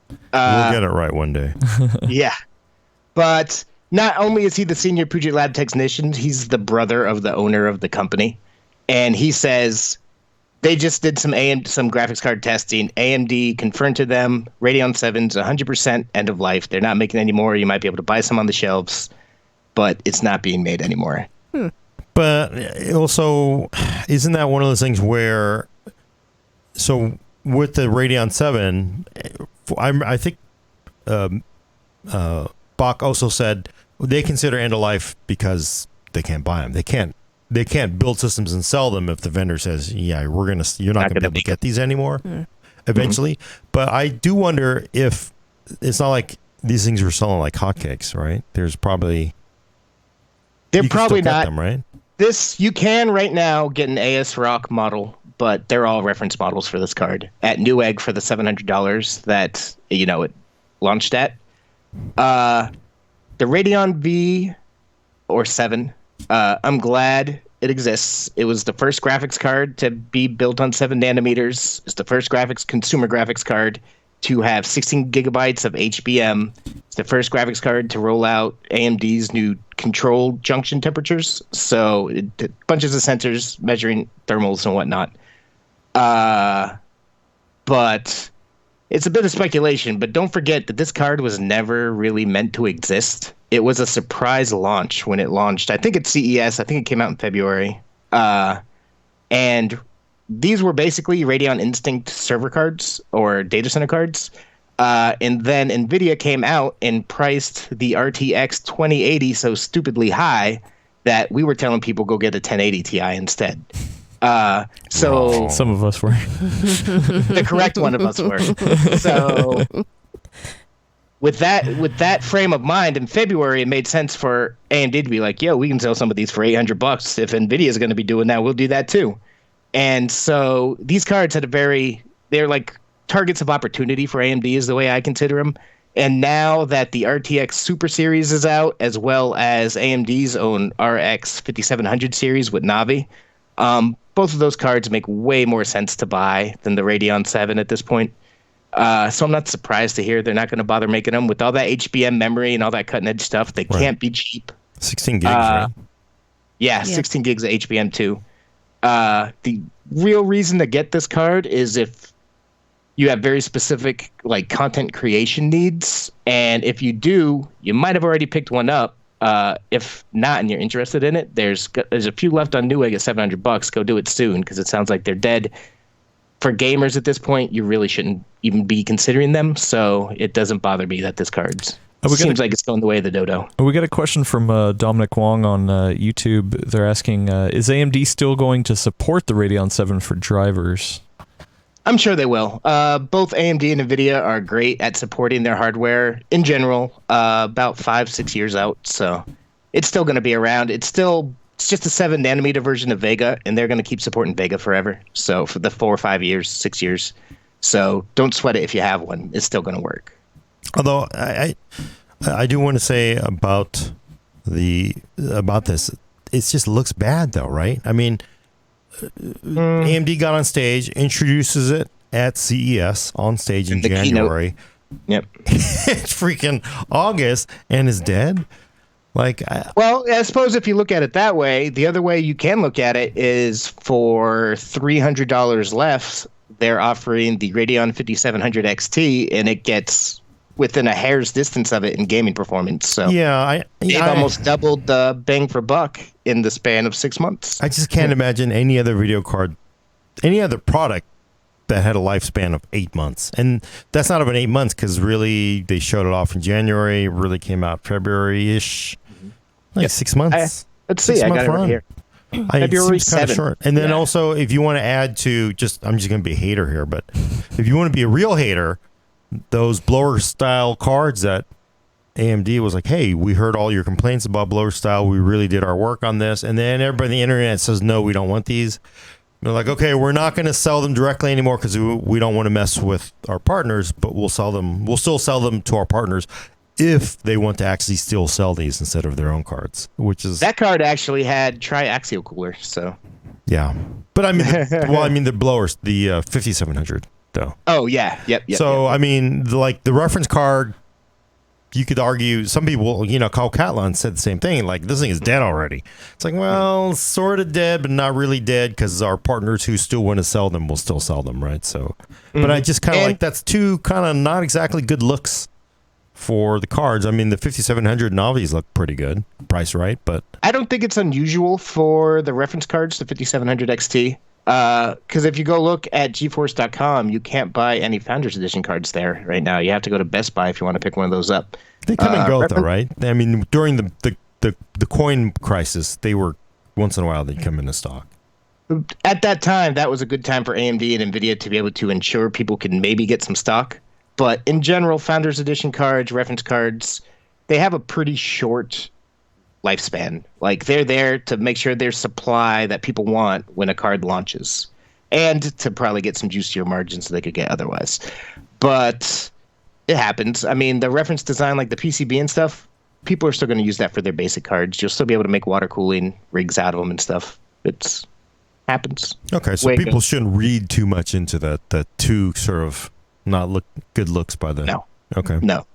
We'll get it right one day. Yeah. But not only is he the senior Puget Lab technician, he's the brother of the owner of the company. And he says they just did some graphics card testing. AMD confirmed to them Radeon 7's 100% end of life. They're not making any more. You might be able to buy some on the shelves, but it's not being made anymore. But also, isn't that one of those things where, so with the Radeon 7, I think Bach also said they consider end of life because they can't buy them. They can't build systems and sell them if the vendor says, yeah, you're not going to be able to get these anymore eventually. Mm-hmm. But I do wonder if it's not like these things are selling like hotcakes, right? They're probably not them, right? You can right now get an ASRock model, but they're all reference models for this card at Newegg for the $700 that it launched at. The Radeon V or 7. I'm glad it exists. It was the first graphics card to be built on 7 nanometers. It's the first consumer graphics card to have 16 gigabytes of HBM. It's the first graphics card to roll out AMD's new control junction temperatures. So bunches of sensors measuring thermals and whatnot. But it's a bit of speculation, but don't forget that this card was never really meant to exist. It was a surprise launch when it launched. I think at CES. I think it came out in February. And these were basically Radeon Instinct server cards or data center cards. And then NVIDIA came out and priced the RTX 2080 so stupidly high that we were telling people go get a 1080 Ti instead. So some of us were. The correct one of us were. So with that frame of mind, in February, it made sense for AMD to be like, yo, we can sell some of these for $800. If NVIDIA is going to be doing that, we'll do that too. And so these cards they're like targets of opportunity for AMD is the way I consider them. And now that the RTX Super Series is out, as well as AMD's own RX 5700 series with Navi, both of those cards make way more sense to buy than the Radeon 7 at this point. So I'm not surprised to hear they're not going to bother making them. With all that HBM memory and all that cutting-edge stuff, they can't be cheap. 16 gigs, right? Yeah, 16 gigs of HBM too. The real reason to get this card is if you have very specific content creation needs, and if you do, you might have already picked one up. If not, and you're interested in it, there's a few left on Newegg at $700. Go do it soon because it sounds like they're dead. For gamers at this point, you really shouldn't even be considering them. So it doesn't bother me that this seems like it's going the way of the dodo. We got a question from Dominic Wong on YouTube. They're asking, is AMD still going to support the Radeon 7 for drivers? I'm sure they will. Both AMD and NVIDIA are great at supporting their hardware in general, about 5-6 years out. So it's still going to be around. It's just a 7 nanometer version of Vega, and they're going to keep supporting Vega forever. So for the 4 or 5 years, 6 years. So don't sweat it if you have one. It's still going to work. Although I do want to say about this, it just looks bad though, right? I mean, AMD got on stage, introduces it at CES on stage in January. Yep. It's freaking August and is dead. Well, I suppose if you look at it that way, the other way you can look at it is for $300 less, they're offering the Radeon 5700 XT, and it gets within a hair's distance of it in gaming performance. So yeah, they've almost doubled the bang for buck in the span of 6 months. I just can't imagine any other video card, any other product that had a lifespan of 8 months. And that's not even 8 months, because really they showed it off in January, really came out February-ish. Like 6 months. Let's see, I got it right here. February 7th. Short. And then also, if you want to add to, I'm just going to be a hater here, but if you want to be a real hater, those blower style cards that AMD was like, hey, we heard all your complaints about blower style. We really did our work on this. And then everybody on the internet says, no, we don't want these. They're like, okay, we're not going to sell them directly anymore because we don't want to mess with our partners, but we'll sell them. We'll still sell them to our partners if they want to actually still sell these instead of their own cards, which is... That card actually had triaxial cooler, so... Yeah. But I mean, the blowers, the 5700, though. Oh, yeah. Yep. So, I mean, the reference card, you could argue, some people, Carl Catlin said the same thing, like, this thing is dead already. It's like, well, sort of dead, but not really dead, because our partners who still want to sell them will still sell them, right? So, but I just kind of like, that's two kind of not exactly good looks for the cards. I mean, the 5700 Navis look pretty good, price right, but I don't think it's unusual for the reference cards, the 5700 XT, because if you go look at GeForce.com, you can't buy any Founders Edition cards there right now. You have to go to Best Buy if you want to pick one of those up. They come and go, though, right? I mean, during the coin crisis, they were once in a while they'd come into stock. At that time, that was a good time for AMD and NVIDIA to be able to ensure people can maybe get some stock. But in general, Founders Edition cards, reference cards, they have a pretty short lifespan. Like, they're there to make sure there's supply that people want when a card launches, and to probably get some juicier margins so they could get otherwise. But it happens. I mean, the reference design, like the PCB and stuff, people are still going to use that for their basic cards. You'll still be able to make water cooling rigs out of them and stuff. It's happens. Okay, so people shouldn't read too much into that two sort of not good looks by the... No. Okay. No.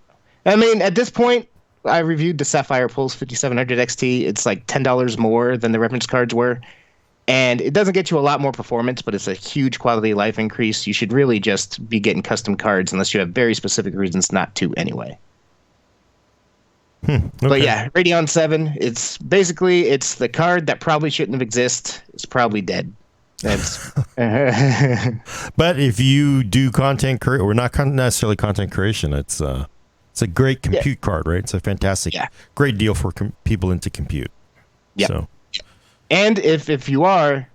I mean, at this point, I reviewed the Sapphire Pulse 5700 XT. It's like $10 more than the reference cards were. And it doesn't get you a lot more performance, but it's a huge quality of life increase. You should really just be getting custom cards unless you have very specific reasons not to anyway. Okay. But yeah, Radeon 7, it's the card that probably shouldn't have existed. It's probably dead. That's But if you do content creation, or not necessarily content creation, it's a great compute card, right? It's a fantastic, great deal for people into compute. Yeah. So. And if you are,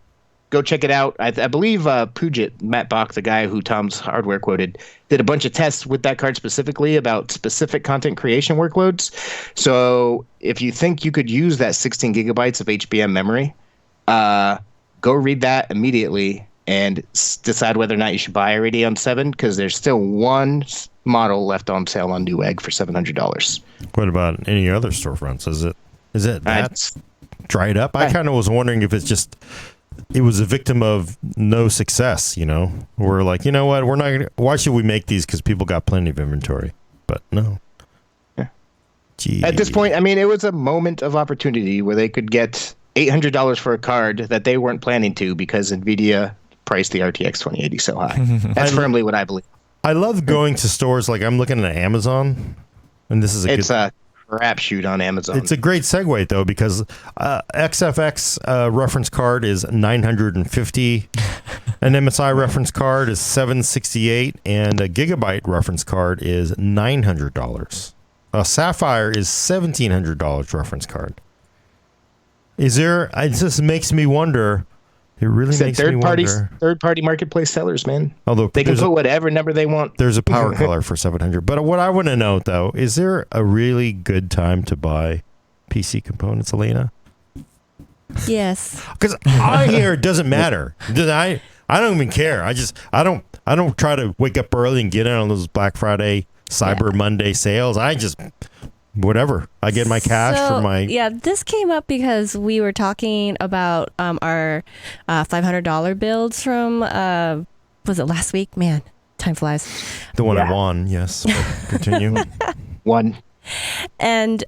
go check it out. I believe Puget, Matt Bach, the guy who Tom's Hardware quoted, did a bunch of tests with that card specifically about specific content creation workloads. So if you think you could use that 16 gigabytes of HBM memory, go read that immediately and decide whether or not you should buy a Radeon 7, because there's still one model left on sale on Newegg for $700. What about any other storefronts? Is it that dried up? I kind of was wondering if it was a victim of no success, We're like, you know what? We're not gonna, why should we make these? Because people got plenty of inventory. But no. Yeah. Gee. At this point, I mean, it was a moment of opportunity where they could get $800 for a card that they weren't planning to, because NVIDIA priced the RTX 2080 so high. That's firmly what I believe. I love going to stores, like I'm looking at Amazon, and this is a crapshoot on Amazon. It's a great segue, though, because XFX reference card is $950, an MSI reference card is $768, and a Gigabyte reference card is $900. A Sapphire is $1,700 reference card. It just makes me wonder. It really makes me wonder. Third-party marketplace sellers, man. Although they can put whatever number they want. There's a power color for $700. But what I want to know, though, is there a really good time to buy PC components, Elena? Yes. Because I hear it doesn't matter. I don't even care. I don't try to wake up early and get in on those Black Friday, Cyber Monday sales. I just whatever. I get my cash for my... Yeah, this came up because we were talking about our $500 builds from, was it last week? Man, time flies. The one I won, yes. Continue. One. And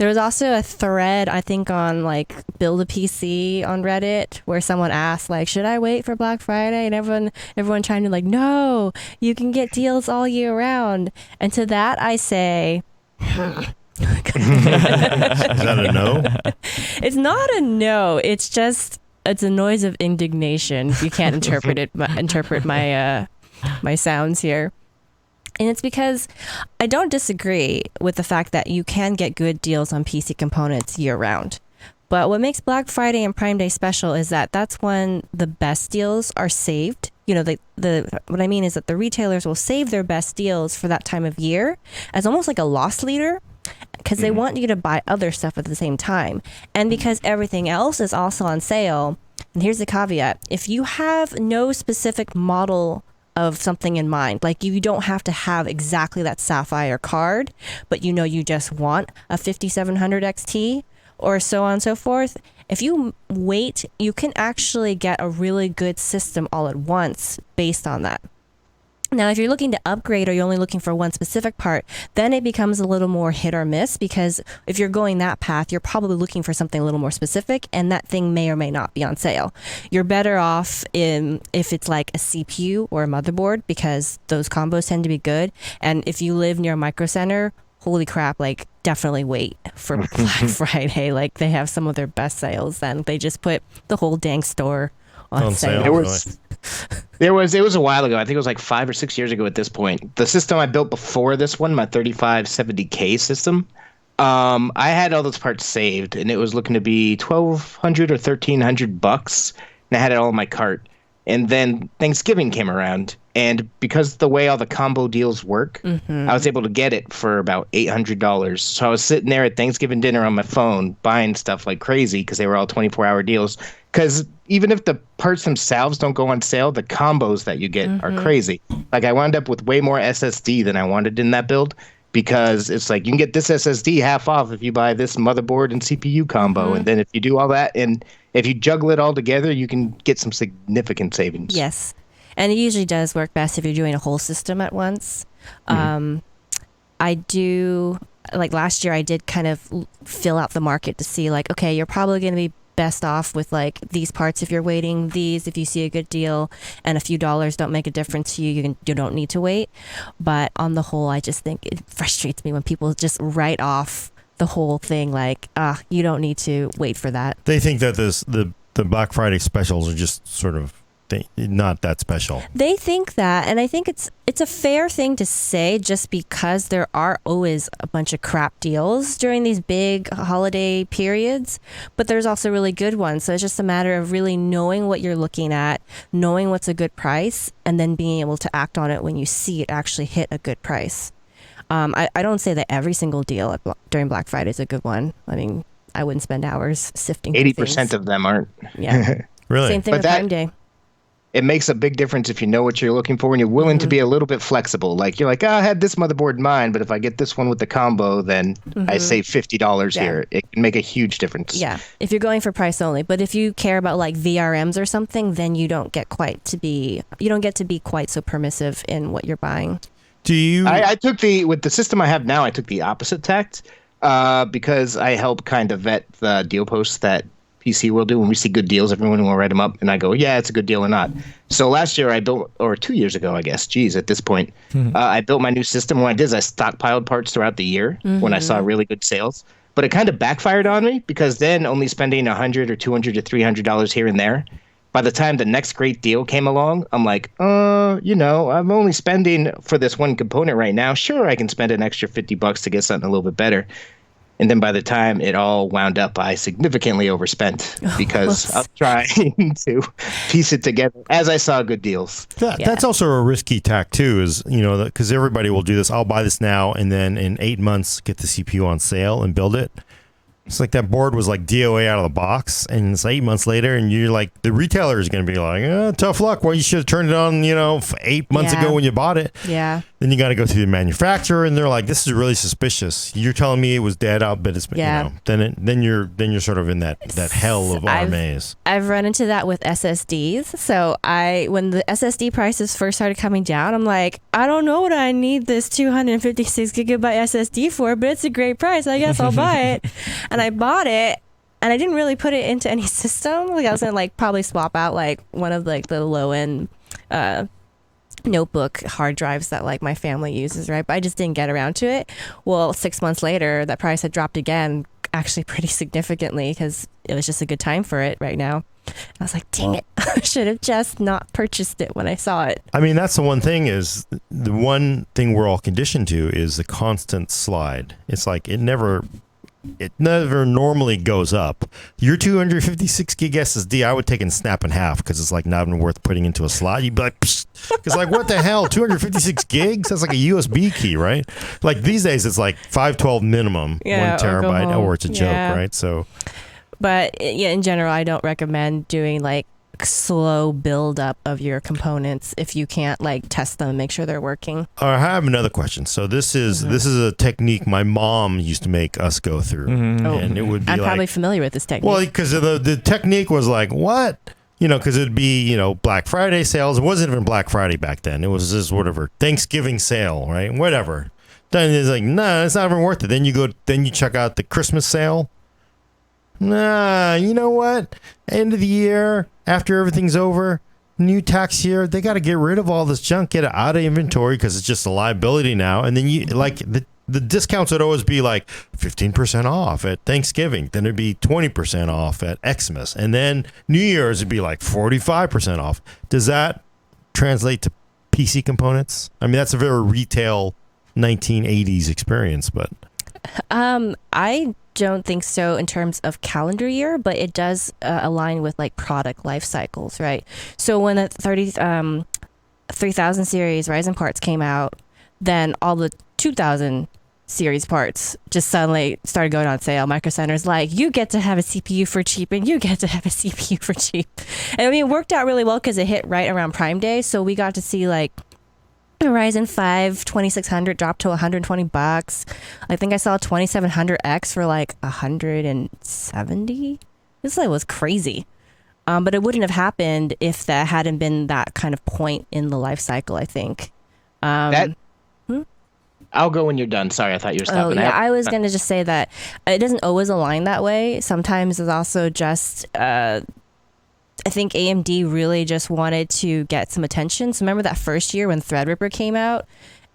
There was also a thread, I think, on like Build a PC on Reddit where someone asked, like, should I wait for Black Friday? And everyone chimed in like, no, you can get deals all year round. And to that I say, Is that a no? it's not a no. It's a noise of indignation. You can't interpret my sounds here. And it's because I don't disagree with the fact that you can get good deals on PC components year round. But what makes Black Friday and Prime Day special is that that's when the best deals are saved. You know, what I mean is that the retailers will save their best deals for that time of year as almost like a loss leader, because they want you to buy other stuff at the same time. And because everything else is also on sale. And here's the caveat. If you have no specific model of something in mind, like you don't have to have exactly that Sapphire card, but you know you just want a 5700 XT or so on and so forth, if you wait, you can actually get a really good system all at once based on that. Now, if you're looking to upgrade or you're only looking for one specific part, then it becomes a little more hit or miss, because if you're going that path, you're probably looking for something a little more specific, and that thing may or may not be on sale. You're better off if it's like a CPU or a motherboard, because those combos tend to be good. And if you live near a Micro Center, holy crap, like definitely wait for Black Friday. Like they have some of their best sales then. They just put the whole dang store on sale. It was a while ago. I think it was like 5 or 6 years ago at this point. The system I built before this one, my 3570K system, I had all those parts saved, and it was looking to be $1,200 or $1,300, and I had it all in my cart. And then Thanksgiving came around, and because the way all the combo deals work, I was able to get it for about $800. So I was sitting there at Thanksgiving dinner on my phone buying stuff like crazy because they were all 24-hour deals. Because even if the parts themselves don't go on sale, the combos that you get are crazy. Like I wound up with way more SSD than I wanted in that build, because it's like you can get this SSD half off if you buy this motherboard and CPU combo. And then if you do all that, and if you juggle it all together, you can get some significant savings. Yes. And it usually does work best if you're doing a whole system at once. I do, like last year, I did kind of fill out the market to see like, okay, you're probably going to be best off with like these parts if you're waiting, these if you see a good deal, and a few dollars don't make a difference to you, you don't need to wait. But on the whole, I just think it frustrates me when people just write off the whole thing like, you don't need to wait for that. They think that the Black Friday specials are just sort of not that special. They think that, and I think it's a fair thing to say, just because there are always a bunch of crap deals during these big holiday periods, but there's also really good ones. So it's just a matter of really knowing what you're looking at, knowing what's a good price, and then being able to act on it when you see it actually hit a good price. I don't say that every single deal during Black Friday is a good one. I mean, I wouldn't spend hours sifting 80% of them aren't. Yeah. Really? Same thing with Prime Day. It makes a big difference if you know what you're looking for and you're willing to be a little bit flexible. Like you're like, I had this motherboard in mind, but if I get this one with the combo, then I save $50 here. It can make a huge difference. Yeah, if you're going for price only. But if you care about like VRMs or something, then you don't get to be quite so permissive in what you're buying. Do you? I took with the system I have now, I took the opposite tact because I help kind of vet the deal posts that PC will do. When we see good deals, everyone will write them up, and I go, yeah, it's a good deal or not. So last year I built, or 2 years ago, I guess, at this point, I built my new system. What I did is I stockpiled parts throughout the year when I saw really good sales. But it kind of backfired on me, because then only spending $100 or $200 to $300 here and there, by the time the next great deal came along, I'm like, I'm only spending for this one component right now. Sure, I can spend an extra $50 to get something a little bit better. And then by the time it all wound up, I significantly overspent because I'm trying to piece it together as I saw good deals. That's also a risky tack too, is, because everybody will do this. I'll buy this now and then in 8 months get the CPU on sale and build it. It's like that board was like DOA out of the box, and it's 8 months later, and you're like, the retailer is going to be like, tough luck. Well, you should have turned it on, 8 months ago when you bought it. Yeah. Then you got to go to the manufacturer, and they're like, this is really suspicious. You're telling me it was dead out, but it's then you're sort of in that hell of RMAs. I've run into that with SSDs. So when the SSD prices first started coming down, I'm like, I don't know what I need this 256 gigabyte SSD for, but it's a great price. I guess I'll buy it. And I bought it, and I didn't really put it into any system. Like I was gonna probably swap out one of the low end notebook hard drives that my family uses, right? But I just didn't get around to it. Well, 6 months later, that price had dropped again, actually pretty significantly, because it was just a good time for it right now. I was like, dang it, I should have just not purchased it when I saw it. I mean, that's the one thing is the one thing we're all conditioned to is the constant slide. It's like it never normally goes up. Your 256 gig SSD, I would take and snap in half because it's not even worth putting into a slot. You'd be like, because what the hell, 256 gigs? That's like a USB key, right? These days, it's 512 minimum, 1 terabyte, or it's a joke, right? So, but in general, I don't recommend doing slow build up of your components if you can't test them and make sure they're working. I have another question. So this is a technique my mom used to make us go through, and it would be I'm probably familiar with this technique. Well, because the technique was what? Because it'd be Black Friday sales. It wasn't even Black Friday back then. It was just whatever Thanksgiving sale, right? Whatever. Then it's no, it's not even worth it. Then you check out the Christmas sale. Nah, you know what? End of the year, after everything's over, new tax year, they got to get rid of all this junk, get it out of inventory because it's just a liability now. And then the discounts would always be 15% off at Thanksgiving. Then it'd be 20% off at Xmas. And then New Year's would be 45% off. Does that translate to PC components? I mean, that's a very retail 1980s experience, but... I don't think so in terms of calendar year, but it does align with product life cycles, right? So when the 3000 series Ryzen parts came out, then all the 2000 series parts just suddenly started going on sale. Micro Center's you get to have a CPU for cheap, and you get to have a CPU for cheap. And I mean, it worked out really well because it hit right around Prime Day, so we got to see the Ryzen 5 2600 dropped to $120. I think I saw a 2700X for $170. This was crazy. But it wouldn't have happened if that hadn't been that kind of point in the life cycle, I think. I'll go when you're done. Sorry, I thought you were stopping. Oh, yeah, I was going to just say that it doesn't always align that way. Sometimes it's also just... I think AMD really just wanted to get some attention. So remember that first year when Threadripper came out,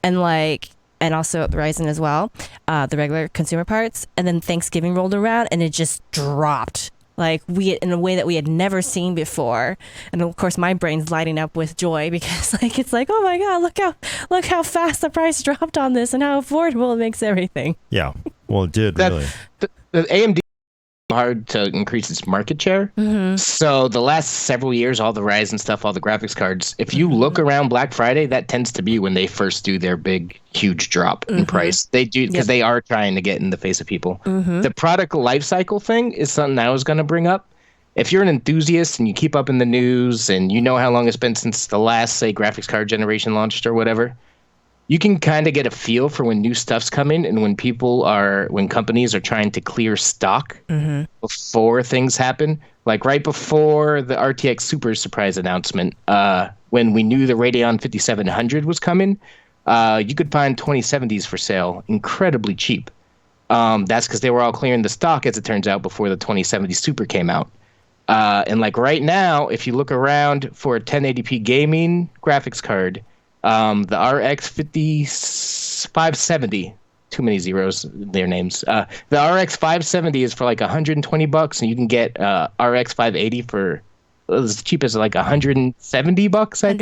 and also Ryzen as well, the regular consumer parts, and then Thanksgiving rolled around and it just dropped in a way that we had never seen before. And of course my brain's lighting up with joy because it's oh my god, look how fast the price dropped on this and how affordable it makes everything. Yeah, well, it did really. The AMD hard to increase its market share. Mm-hmm. So the last several years, all the Ryzen stuff, all the graphics cards, if you look around Black Friday, that tends to be when they first do their big, huge drop in price. They do because they are trying to get in the face of people. Mm-hmm. The product life cycle thing is something I was going to bring up. If you're an enthusiast and you keep up in the news and you know how long it's been since the last, say, graphics card generation launched or whatever, you can kind of get a feel for when new stuff's coming and when companies are trying to clear stock before things happen. Right before the RTX Super surprise announcement, when we knew the Radeon 5700 was coming, you could find 2070s for sale incredibly cheap. That's because they were all clearing the stock, as it turns out, before the 2070 Super came out. And right now, if you look around for a 1080p gaming graphics card, the RX 570, too many zeros, their names. The RX 570 is for $120, and you can get RX 580 for as cheap as $170. I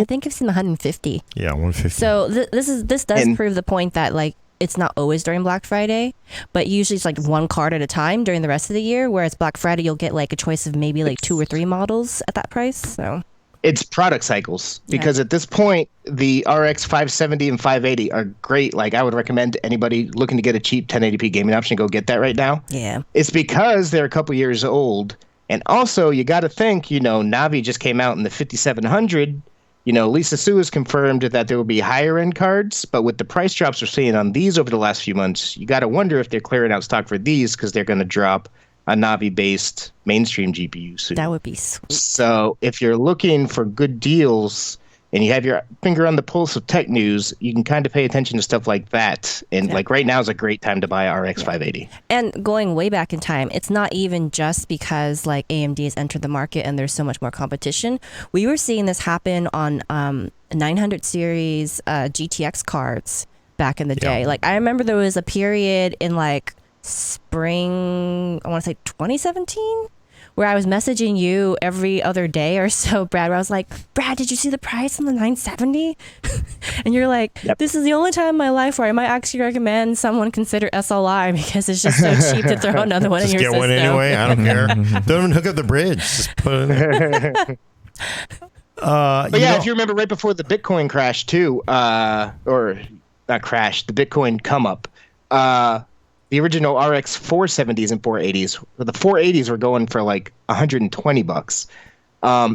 think I've seen 150. Yeah, 150. So this does prove the point that it's not always during Black Friday, but usually it's one card at a time during the rest of the year. Whereas Black Friday, you'll get a choice of maybe 2 or 3 models at that price. So. It's product cycles, because at this point, the RX 570 and 580 are great. Like, I would recommend anybody looking to get a cheap 1080p gaming option, go get that right now. Yeah. It's because they're a couple years old. And also, you got to think, Navi just came out in the 5700. Lisa Su has confirmed that there will be higher end cards, but with the price drops we're seeing on these over the last few months, you got to wonder if they're clearing out stock for these, because they're going to drop a Navi-based mainstream GPU soon. That would be sweet. So if you're looking for good deals and you have your finger on the pulse of tech news, you can kind of pay attention to stuff like that. And like right now is a great time to buy RX 580. And going way back in time, it's not even just because like AMD has entered the market and there's so much more competition. We were seeing this happen on 900 series GTX cards back in the day. Like I remember there was a period in like spring, I want to say 2017, where I was messaging you every other day or so, Brad, where I was like, Brad, did you see the price on the 970? And you're like, this is the only time in my life where I might actually recommend someone consider SLI, because it's just so cheap to throw another one in your system. Just get one anyway. I don't care. Don't even hook up the bridge. Just put it in. But yeah, if you remember right before the Bitcoin crash too, or not crash, the Bitcoin come up, the original RX 470s and 480s, the 480s were going for like $120.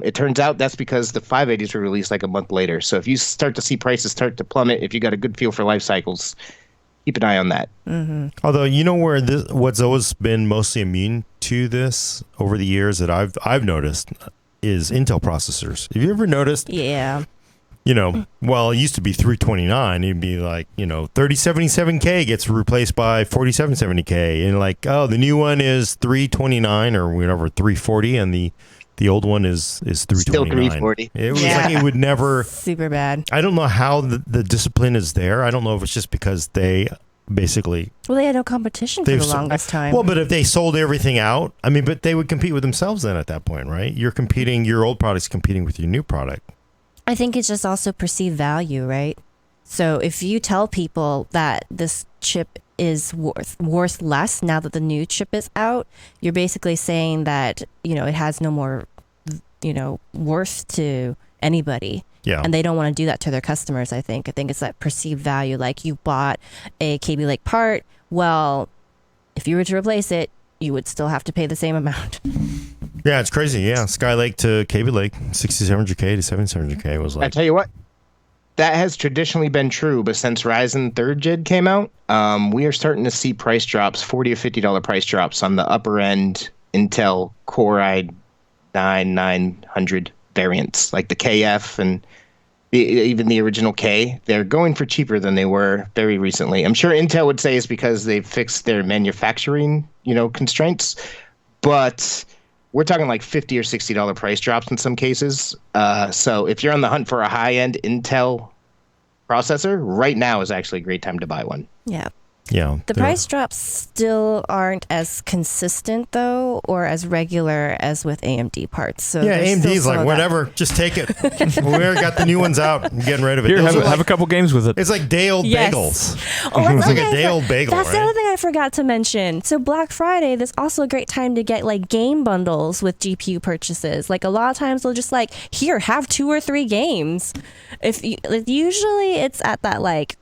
It turns out that's because the 580s were released like a month later. So if you start to see prices start to plummet, if you got a good feel for life cycles, keep an eye on that. Mm-hmm. Although, where what's always been mostly immune to this over the years that I've noticed is Intel processors. Have you ever noticed? Yeah. Well, it used to be 329. It'd be like, 3077K gets replaced by 4770K. And like, oh, the new one is 329 or whatever, 340. And the old one is 329. Still 340. It was like it would never. Super bad. I don't know how the discipline is there. I don't know if it's just because they basically. Well, they had no competition for the longest time. Well, but if they sold everything out, but they would compete with themselves then at that point, right? You're competing, your old product's competing with your new product. I think it's just also perceived value, right? So if you tell people that this chip is worth less now that the new chip is out, you're basically saying that, it has no more, worth to anybody. Yeah. And they don't want to do that to their customers, I think. I think it's that perceived value. Like you bought a Kaby Lake part. Well, if you were to replace it, you would still have to pay the same amount. Yeah, it's crazy. Yeah, Skylake to Kaby Lake, 6700K to 7700K was like. I tell you what, that has traditionally been true, but since Ryzen 3rd Gen came out, we are starting to see price drops, $40 or $50 price drops on the upper end Intel Core i9-900 variants, like the KF and even the original K. They're going for cheaper than they were very recently. I'm sure Intel would say it's because they've fixed their manufacturing, constraints, but we're talking like $50 or $60 price drops in some cases. So if you're on the hunt for a high-end Intel processor, right now is actually a great time to buy one. Yeah. Yeah. The price drops still aren't as consistent, though, or as regular as with AMD parts. So yeah, AMD's like, whatever, just take it. We already got the new ones out. I'm getting rid of it. Here, have a couple games with it. It's like day-old bagels. Oh, it's like a day-old bagel, That's right? the other thing I forgot to mention. So Black Friday, there's also a great time to get like game bundles with GPU purchases. Like a lot of times they'll just like, here, have 2 or 3 games. Usually it's at that like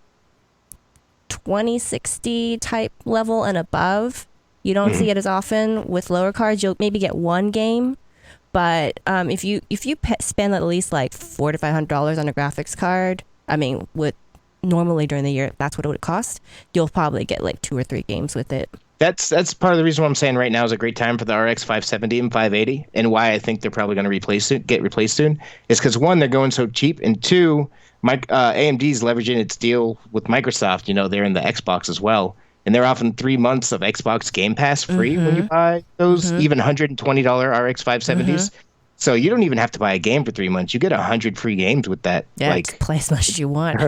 2060 type level and above. You don't see it as often with lower cards. You'll maybe get 1 game, but if you spend at least like $400 to $500 on a graphics card, with normally during the year that's what it would cost, you'll probably get like 2 or 3 games with it. That's part of the reason why I'm saying right now is a great time for the RX 570 and 580, and why I think they're probably going to get replaced soon is because 1, they're going so cheap, and 2, AMD's leveraging its deal with Microsoft. They're in the Xbox as well, and they're offering 3 months of Xbox Game Pass free when you buy those, even $120 RX 570s. So you don't even have to buy a game for 3 months. You get 100 free games with that. Yeah, play as much as you want.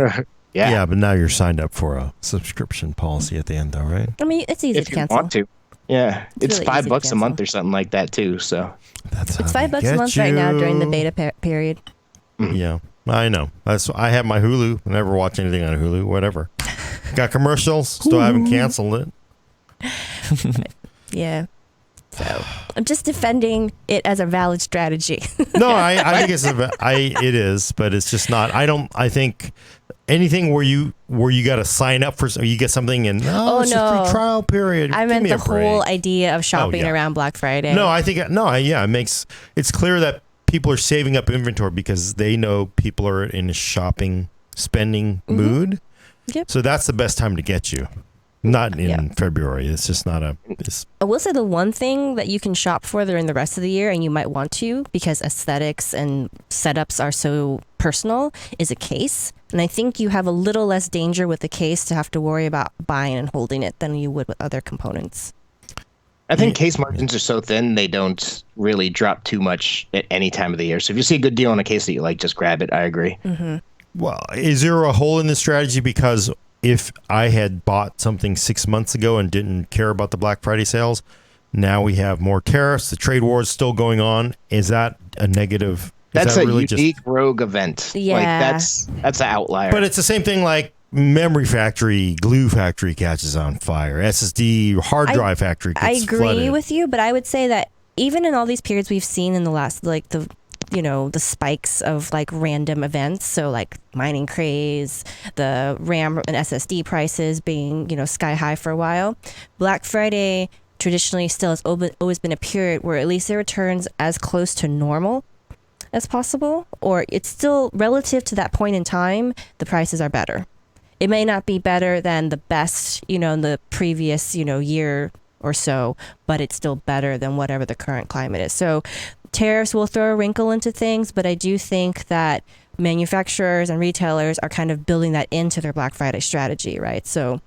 Yeah, but now you're signed up for a subscription policy at the end, though, right? It's easy to cancel. If you want to. Yeah, it's really $5 a month or something like that too. So it's $5 a month right now during the beta period. Yeah, I know. I have my Hulu. I never watch anything on Hulu. Whatever. Got commercials. Still haven't canceled it. Yeah. So I'm just defending it as a valid strategy. No, I think it is, but it's just not. I think anything where you got to sign up for, you get something and it's a free trial period. I meant the whole idea of shopping around Black Friday. No, I think it's clear that people are saving up inventory because they know people are in a shopping, spending mood. Yep. So that's the best time to get you. Not in February. It's just not a... I will say the one thing that you can shop for during the rest of the year, and you might want to, because aesthetics and setups are so personal, is a case. And I think you have a little less danger with the case to have to worry about buying and holding it than you would with other components. I think case margins are so thin, they don't really drop too much at any time of the year. So if you see a good deal on a case that you like, just grab it. I agree. Mm-hmm. Well, is there a hole in this strategy? Because if I had bought something 6 months ago and didn't care about the Black Friday sales, now we have more tariffs. The trade war is still going on. Is that a negative? That's a really unique rogue event. Yeah. Like that's an outlier. But it's the same thing like memory factory, glue factory catches on fire. SSD hard drive factory gets I agree flooded. with you, but I would say that even in all these periods we've seen in the last, like the spikes of like random events, so like mining craze, the RAM and SSD prices being, sky high for a while, Black Friday traditionally still has always been a period where at least it returns as close to normal as possible, or it's still relative to that point in time, the prices are better. It may not be better than the best, in the previous, year or so, but it's still better than whatever the current climate is. So tariffs will throw a wrinkle into things, but I do think that manufacturers and retailers are kind of building that into their Black Friday strategy, right? So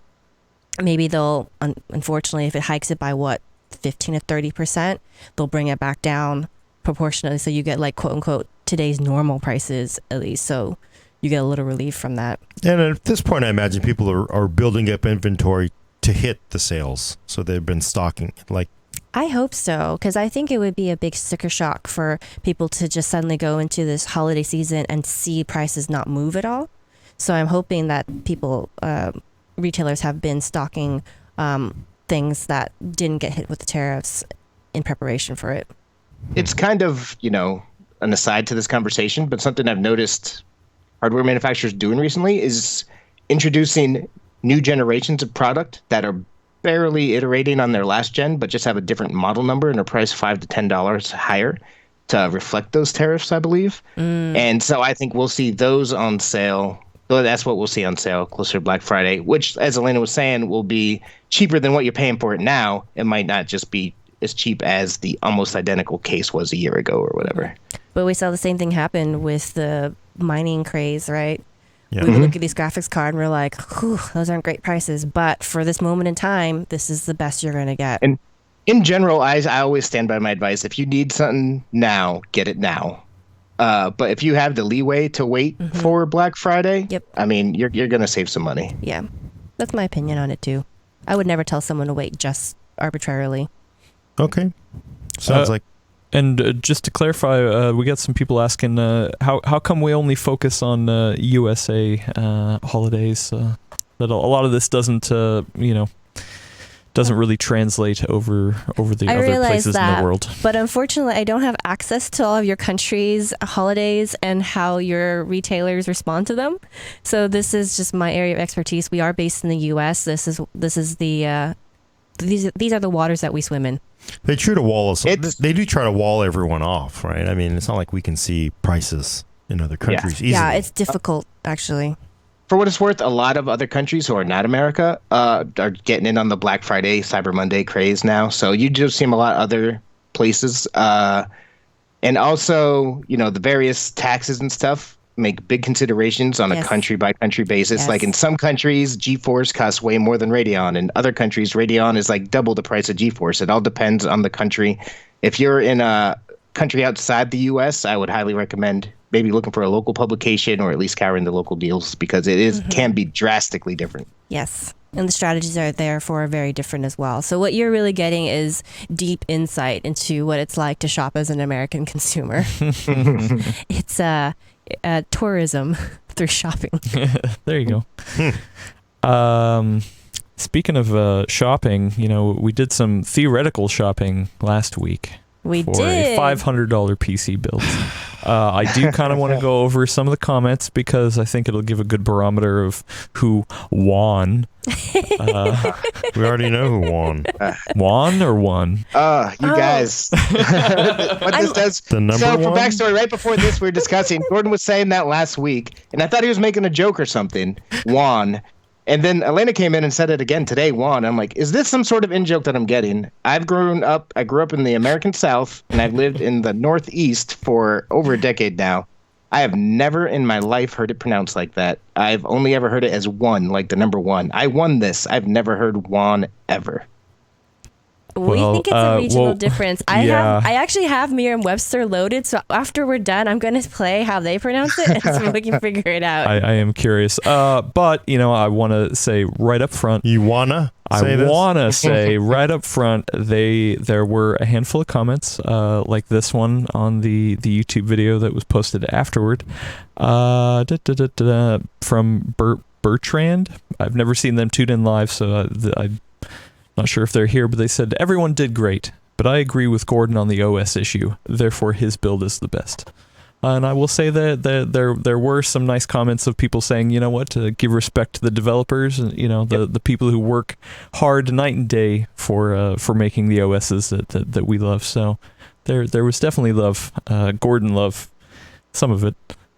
maybe they'll, unfortunately, if it hikes it by 15 to 30%, they'll bring it back down proportionally. So you get like, quote unquote, today's normal prices at least. So you get a little relief from that. And at this point, I imagine people are building up inventory to hit the sales. So they've been stocking like. I hope so, because I think it would be a big sticker shock for people to just suddenly go into this holiday season and see prices not move at all. So I'm hoping that retailers have been stocking things that didn't get hit with the tariffs in preparation for it. It's kind of, an aside to this conversation, but something I've noticed hardware manufacturers doing recently is introducing new generations of product that are barely iterating on their last gen, but just have a different model number and are priced $5 to $10 higher to reflect those tariffs, I believe. And so I think we'll see those on sale. Well, that's what we'll see on sale closer to Black Friday, which, as Elena was saying, will be cheaper than what you're paying for it now. It might not just be as cheap as the almost identical case was a year ago or whatever. But we saw the same thing happen with the mining craze, right? Yeah. We would look at these graphics cards and we're like, whew, those aren't great prices. But for this moment in time, this is the best you're going to get. And in general, I always stand by my advice. If you need something now, get it now. But if you have the leeway to wait for Black Friday, I mean, you're going to save some money. Yeah, that's my opinion on it too. I would never tell someone to wait just arbitrarily. Okay. Sounds like. And just to clarify, we got some people asking, how come we only focus on USA holidays? That a lot of this doesn't really translate over the other places in the world. But unfortunately, I don't have access to all of your country's holidays and how your retailers respond to them. So this is just my area of expertise. We are based in the U.S. This is the these are the waters that we swim in. They try to wall us. They do try to wall everyone off, right? I mean, it's not like we can see prices in other countries easily. Yeah, it's difficult, actually. For what it's worth, a lot of other countries who are not America are getting in on the Black Friday, Cyber Monday craze now. So you do see them a lot of other places. And also, the various taxes and stuff make big considerations on a country-by-country basis. Yes. Like in some countries, GeForce costs way more than Radeon. In other countries, Radeon is like double the price of GeForce. It all depends on the country. If you're in a country outside the U.S., I would highly recommend maybe looking for a local publication or at least scouring the local deals because it can be drastically different. Yes. And the strategies are therefore very different as well. So what you're really getting is deep insight into what it's like to shop as an American consumer. It's tourism through shopping. There you go. Speaking of shopping, we did some theoretical shopping last week. We for did. a $500 PC build. I do kind of want to go over some of the comments because I think it'll give a good barometer of who won. We already know who won. Won or won? You guys. What this does. The number So for one? backstory, right before this, we were discussing. Gordon was saying that last week, and I thought he was making a joke or something. Juan. And then Elena came in and said it again today, Juan. I'm like, is this some sort of in-joke that I'm getting? I grew up in the American South, and I've lived in the Northeast for over a decade now. I have never in my life heard it pronounced like that. I've only ever heard it as one, like the number one. I won this. I've never heard Juan ever. We Well, think it's a regional well, difference. yeah. I actually have Merriam-Webster loaded, so after we're done, I'm going to play how they pronounce it, and so we can figure it out. I am curious. But, I want to say right up front, You wanna say this? I want to say right up front, there were a handful of comments like this one on the YouTube video that was posted afterward from Bertrand. I've never seen them tune in live, so I'm not sure if they're here, but they said, everyone did great, but I agree with Gordon on the OS issue. Therefore, his build is the best. And I will say that there were some nice comments of people saying, you know what, to give respect to the developers and the people who work hard night and day for making the OSs that we love. So there was definitely love. Gordon loved some of it,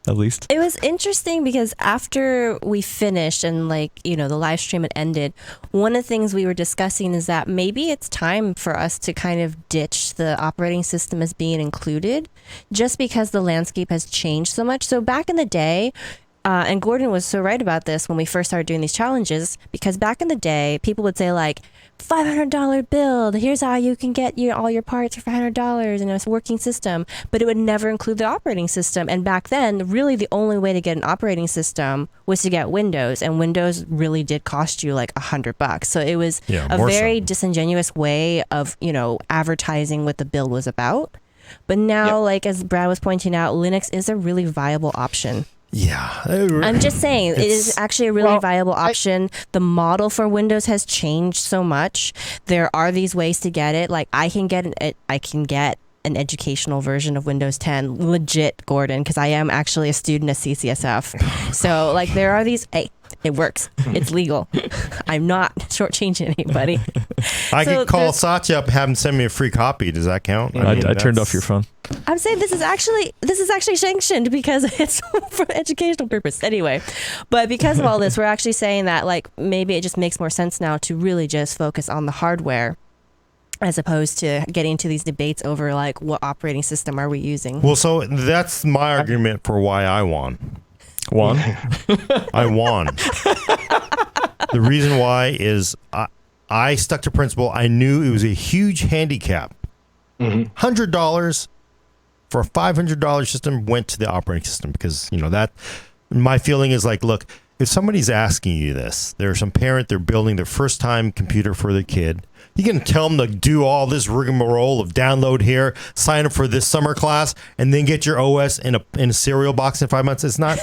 at least. It was interesting because after we finished and the live stream had ended, one of the things we were discussing is that maybe it's time for us to kind of ditch the operating system as being included, just because the landscape has changed so much. So back in the day, and Gordon was so right about this when we first started doing these challenges, because back in the day, people would say like, $500 build, here's how you can get all your parts for $500 and it's a working system, but it would never include the operating system. And back then, really the only way to get an operating system was to get Windows, and Windows really did cost you like $100. So it was a very disingenuous way of, advertising what the build was about. But now, as Brad was pointing out, Linux is a really viable option. Yeah. I'm just saying, it is actually a really viable option. The model for Windows has changed so much. There are these ways to get it. Like I can get an educational version of Windows 10, legit, Gordon, because I am actually a student at CCSF. So there are these. Hey, it works. It's legal. I'm not shortchanging anybody. I could call Satya up and have him send me a free copy. Does that count? I turned off your phone. I'm saying this is actually sanctioned because it's for educational purpose anyway. But because of all this, we're actually saying that maybe it just makes more sense now to really just focus on the hardware, as opposed to getting into these debates over what operating system are we using. Well, so that's my argument for why I won. Won? I won. The reason why is I stuck to principle. I knew it was a huge handicap. $100 for a $500 system went to the operating system because, that my feeling is look, if somebody's asking you this, there's some parent, they're building their first time computer for their kid. You can tell them to do all this rigmarole of download here, sign up for this summer class, and then get your OS in a cereal box in 5 months. It's not.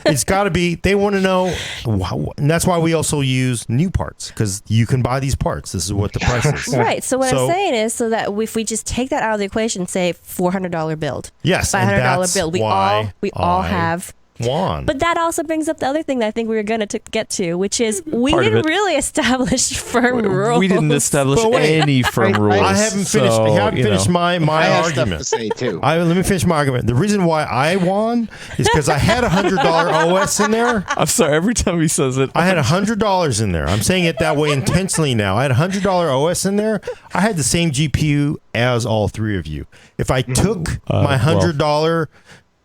It's got to be. They want to know, and that's why we also use new parts because you can buy these parts. This is what the price is. Right. So what I'm saying is, so that if we just take that out of the equation, say $400 build, yes, $500 build, we all have. Won. But that also brings up the other thing that I think we were going to get to, which is we didn't really establish firm rules. We didn't establish any firm rules. I haven't finished. I haven't finished my I have argument. stuff to say too. Let me finish my argument. The reason why I won is because I had $100 OS in there. I'm sorry. Every time he says it, I had $100 in there. I'm saying it that way intentionally now. I had $100 OS in there. I had the same GPU as all three of you. If I took my $100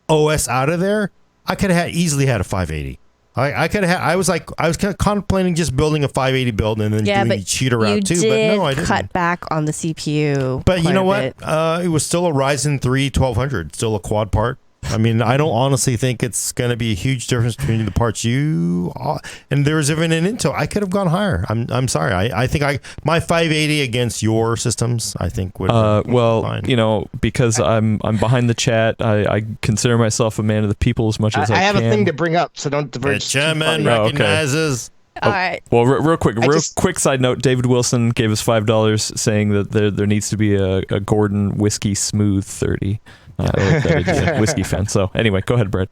OS out of there, I could have easily had a 580. I could have. I was kind of contemplating just building a 580 build and then doing the cheater route too. But no, I didn't. Cut back on the CPU. But you know what? It was still a Ryzen 3 1200, still a quad part. I mean, I don't honestly think it's going to be a huge difference between the parts and there's even an Intel. I could have gone higher. I'm sorry. I think my 580 against your systems, I think would fine. Because I'm behind the chat. I consider myself a man of the people as much as I can. I have a thing to bring up, so don't diverge. The chairman recognizes. All right. Well, real quick side note. David Wilson gave us $5 saying that there needs to be a Gordon Whiskey Smooth 30. He's a whiskey fan. So anyway, go ahead, Brett.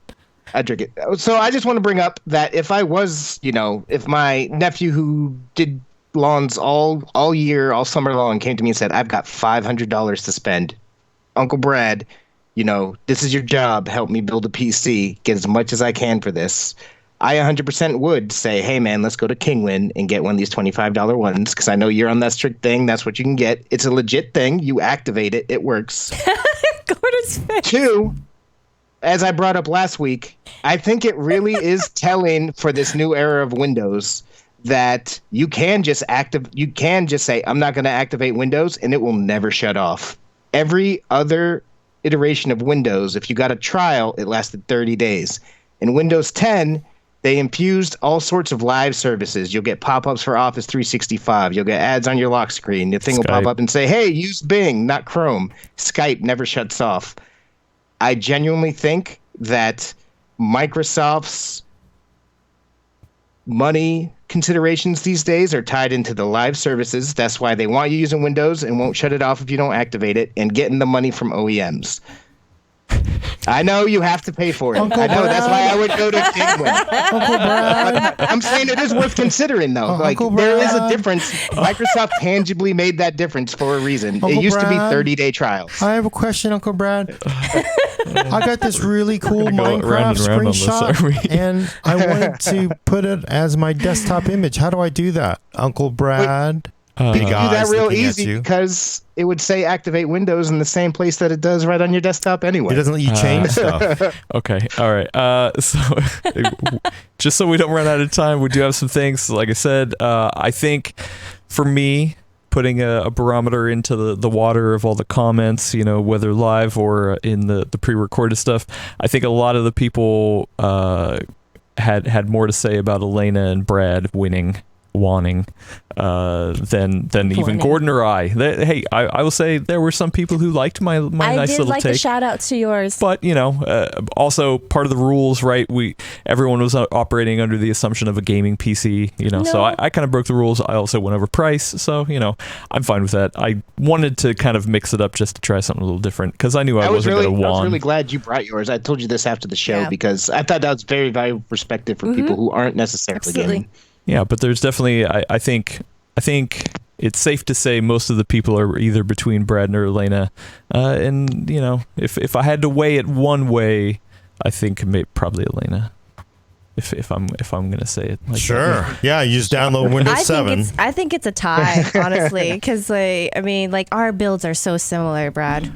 I drink it. So I just want to bring up that if I was, if my nephew who did lawns all year, all summer long, came to me and said, I've got $500 to spend. Uncle Brad, this is your job. Help me build a PC. Get as much as I can for this. I 100% would say, hey, man, let's go to Kingwin and get one of these $25 ones because I know you're on that strict thing. That's what you can get. It's a legit thing. You activate it. It works. Gordon's face. 2, as I brought up last week, I think it really is telling for this new era of Windows that you can just say, I'm not going to activate Windows, and it will never shut off. Every other iteration of Windows, if you got a trial, it lasted 30 days. In Windows 10, they infused all sorts of live services. You'll get pop-ups for Office 365. You'll get ads on your lock screen. The thing will pop up and say, hey, use Bing, not Chrome. Skype never shuts off. I genuinely think that Microsoft's money considerations these days are tied into the live services. That's why they want you using Windows and won't shut it off if you don't activate it, and getting the money from OEMs. I know you have to pay for it. I know that's why I would go to Kingwin. Uncle Brad. I'm saying it is worth considering, though. There is a difference. Microsoft tangibly made that difference for a reason. Uncle it used to be Brad. 30-day trials. I have a question, Uncle Brad. I got this really cool We're gonna go round Minecraft and round on this, screenshot, are we? and I wanted to put it as my desktop image. How do I do that, Uncle Brad? You Big can do eyes that real looking at easy you. because it would say activate Windows in the same place that it does right on your desktop anyway. It doesn't let you change stuff. Okay, all right. So just so we don't run out of time, we do have some things. Like I said, I think for me, putting a barometer into the water of all the comments, whether live or in the pre-recorded stuff, I think a lot of the people had more to say about Elena and Brad wanting than even Gordon or I. I will say there were some people who liked my nice little take. I did like the shout out to yours. But also part of the rules, right? Everyone was operating under the assumption of a gaming PC, So I kind of broke the rules. I also went over price, so I'm fine with that. I wanted to kind of mix it up just to try something a little different because I knew I wasn't going to won. I was really glad you brought yours. I told you this after the show because I thought that was very valuable perspective for people who aren't necessarily gaming. Yeah, but there's definitely I think it's safe to say most of the people are either between Brad or Elena, and if I had to weigh it one way, I think probably Elena. If I'm gonna say it, like Sure. that. Yeah, you just download Windows 7. I think it's a tie, honestly, because our builds are so similar, Brad.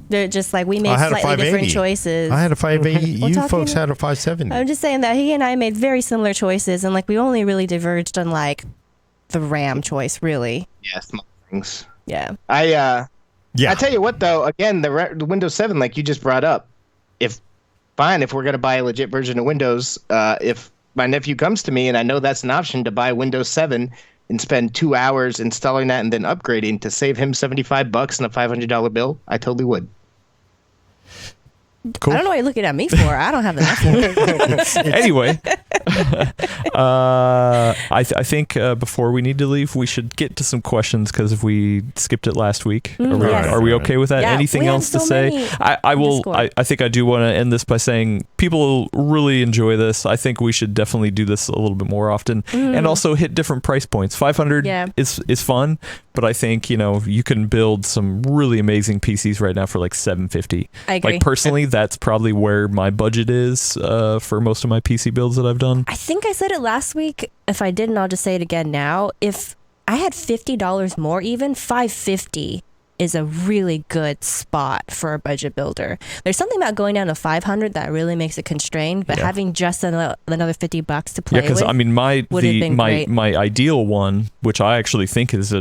They're just like we made slightly different choices. I had a 580. We're You talking- folks had a 570. I'm just saying that he and I made very similar choices, and we only really diverged on the RAM choice, really. Yeah, small things. Yeah. I Yeah. tell you what, though, again, the Windows 7, like you just brought up, if we're going to buy a legit version of Windows, if my nephew comes to me and I know that's an option to buy Windows 7 and spend 2 hours installing that and then upgrading to save him $75 and a $500 bill, I totally would. Cool. I don't know what you're looking at me for. I don't have enough. Anyway, I think before we need to leave, we should get to some questions because if we skipped it last week, are we okay with that? Yeah, Anything we had else to so say? many I will. Discord. I think I do want to end this by saying people really enjoy this. I think we should definitely do this a little bit more often, and also hit different price points. 500 is fun, but I think you can build some really amazing PCs right now for like $750. I agree. Personally, that's probably where my budget is for most of my PC builds that I've done. I think I said it last week. If I didn't, I'll just say it again now. If I had $50 more, even $550 is a really good spot for a budget builder. There's something about going down to 500 that really makes it constrained, but having just another $50 to play with. Yeah, because my my ideal one, which I actually think is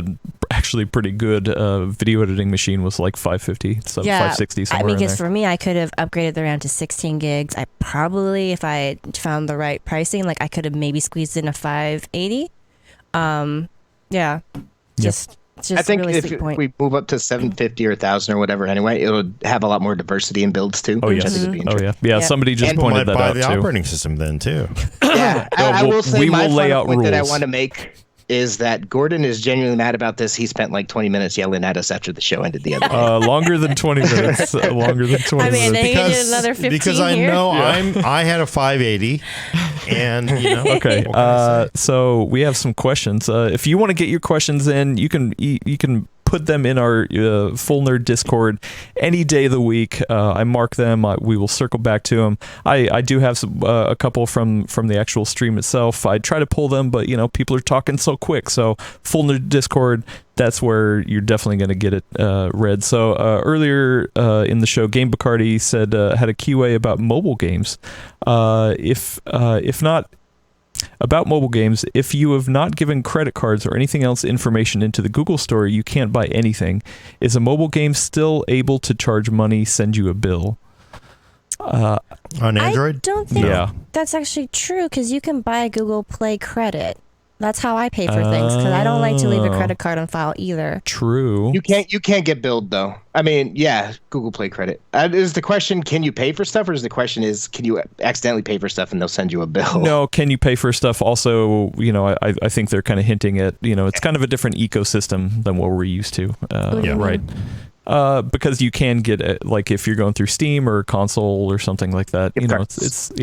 actually pretty good video editing machine, was like 550, so 560 somewhere. Because for me, I could have upgraded the RAM to 16 gigs. I probably, if I found the right pricing, I could have maybe squeezed in a 580. It's just I think really if sweet point. we move up to 750 or 1,000 or whatever, anyway, it'll have a lot more diversity in builds too. Oh which I yes. think would be Oh interesting. yeah. Yeah. Yep. Somebody just And People pointed might that buy out the too. operating system then too. Yeah, No, I will say we my will lay final out point that I rules. want to make is that Gordon is genuinely mad about this. He spent like 20 minutes yelling at us after the show ended the other day. Longer than 20 minutes. Longer than 20 I mean, minutes. they did another 15 because I here. know I had a 580, and Okay. what can I say? So we have some questions. If you want to get your questions in, you can put them in our Full Nerd Discord any day of the week. I mark them. We will circle back to them. I do have a couple from the actual stream itself. I try to pull them, but people are talking so quick. So Full Nerd Discord, that's where you're definitely going to get it read. So earlier in the show, Game Bacardi said had a QA about mobile games. If not about mobile games, if you have not given credit cards or anything else information into the Google Store, you can't buy anything. Is a mobile game still able to charge money, send you a bill? On Android, I don't think Yeah. that's actually true because you can buy Google Play credit. That's how I pay for things because I don't like to leave a Oh. credit card on file either. True. You can't get billed though. I mean, yeah, Google Play credit. Is the question, can you pay for stuff, or is the question is, can you accidentally pay for stuff and they'll send you a bill? No, can you pay for stuff? Also, I think they're kind of hinting at, it's kind of a different ecosystem than what we're used to. Yeah. Right. Because you can get it, like if you're going through Steam or console or something like that, Gift cards. it's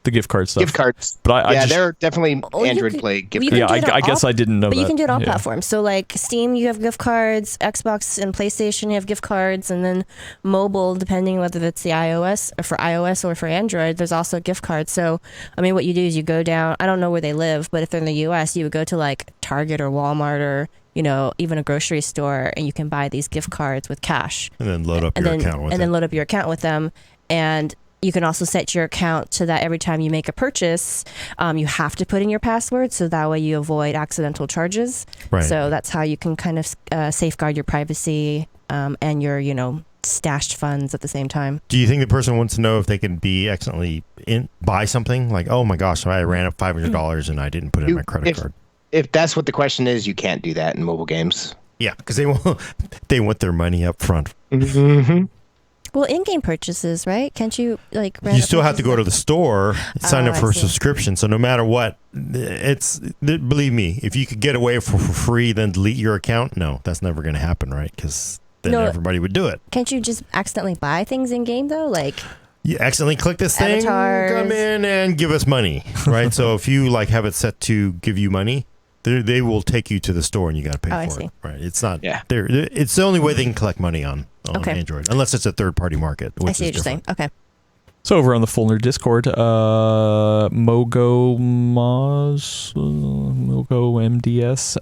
the gift card stuff. Gift cards. But I just, there are definitely Oh, you Android could- Play gift you cards. can yeah, do it I on guess all- I didn't know But that. you can do it on Yeah. platforms. So like Steam, you have gift cards. Xbox and PlayStation, you have gift cards, and then mobile, depending whether it's the iOS or for iOS or for Android, there's also gift cards. So I mean, what you do is you go down. I don't know where they live, but if they're in the U.S., you would go to like Target or Walmart or even a grocery store, and you can buy these gift cards with cash. and then load up your account with and it. then load up your account with them. And you can also set your account to that every time you make a purchase, you have to put in your password, so that way you avoid accidental charges. Right. So that's how you can kind of safeguard your privacy and your stashed funds at the same time. Do you think the person wants to know if they can be accidentally buy something like, oh my gosh, I ran up $500 and I didn't put in my credit card? If that's what the question is, you can't do that in mobile games. Yeah, because they want their money up front. Mm-hmm. Well, in-game purchases, right? Can't you You still have to go to the store, sign up I for a see. subscription. So no matter what, believe me, if you could get away for free, then delete your account. No, that's never going to happen, right? Because then No. everybody would do it. Can't you just accidentally buy things in-game though? Like You accidentally click this thing, Avatars. come in and give us money, right? So if you have it set to give you money, they will take you to the store and you got to pay Oh, I for see. it, right? It's not. Yeah. It's the only way they can collect money on Okay. Android, unless it's a third-party market. Which I see what you're saying. Okay. So over on the Full Nerd Discord, Mogo MDS,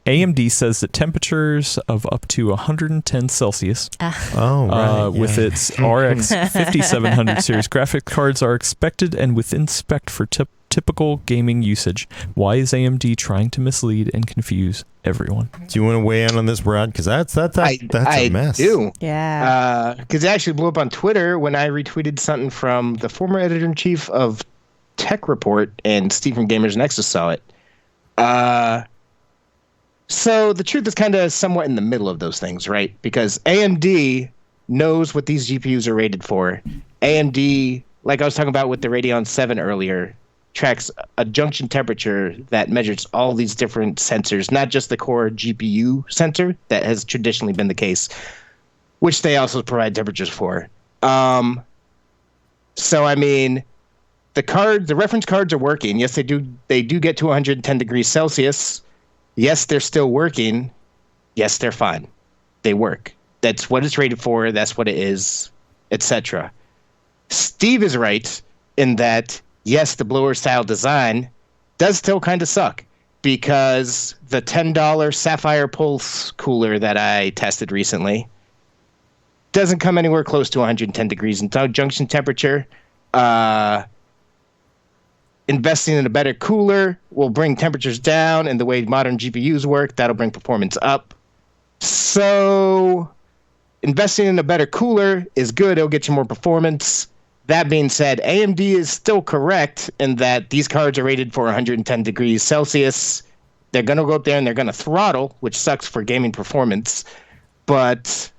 AMD says that temperatures of up to 110 Celsius Oh, right. with yeah. its RX 5700 series graphic cards are expected and within spec for typical gaming usage. Why is AMD trying to mislead and confuse everyone? Do you want to weigh in on this, Brad? Because that's a mess. I do. Yeah. Because it actually blew up on Twitter when I retweeted something from the former editor-in-chief of Tech Report, and Steve from Gamers Nexus saw it. So the truth is kind of somewhat in the middle of those things, right? Because AMD knows what these GPUs are rated for. AMD, like I was talking about with the Radeon 7 earlier, tracks a junction temperature that measures all these different sensors, not just the core GPU sensor that has traditionally been the case, which they also provide temperatures for. So I mean, the reference cards are working. Yes, they do get to 110 degrees Celsius. Yes, they're still working. Yes, they're fine. They work. That's what it's rated for. That's what it is, etc. Steve is right in that, yes, the blower style design does still kind of suck, because the $10 Sapphire Pulse cooler that I tested recently doesn't come anywhere close to 110 degrees in junction temperature. Investing in a better cooler will bring temperatures down, and the way modern GPUs work, that'll bring performance up. So investing in a better cooler is good. It'll get you more performance. That being said, AMD is still correct in that these cards are rated for 110 degrees Celsius. They're going to go up there and they're going to throttle, which sucks for gaming performance, but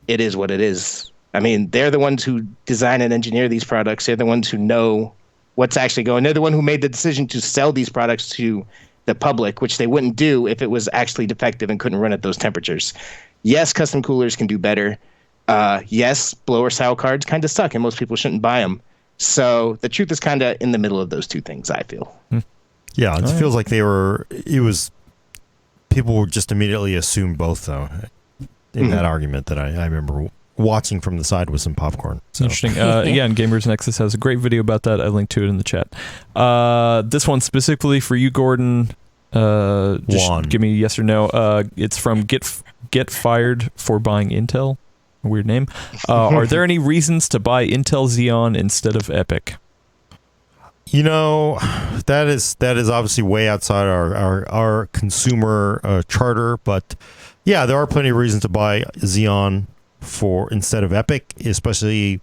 it is what it is. I mean, they're the ones who design and engineer these products. They're the ones who know what's actually going. They're the one who made the decision to sell these products to the public, which they wouldn't do if it was actually defective and couldn't run at those temperatures. Yes, custom coolers can do better. Yes, blower style cards kind of suck, and most people shouldn't buy them. So the truth is kind of in the middle of those two things, I feel. Yeah, it feels like people would just immediately assume both, though, in that argument that I remember watching from the side with some popcorn. So. Interesting. Again, Gamers Nexus has a great video about that. I linked to it in the chat. This one specifically for you, Gordon. Just give me a yes or no. It's from Get Fired for Buying Intel. A weird name. Are there any reasons to buy Intel Xeon instead of EPYC? You know, that is obviously way outside our consumer charter, but yeah, there are plenty of reasons to buy Xeon instead of EPYC, especially,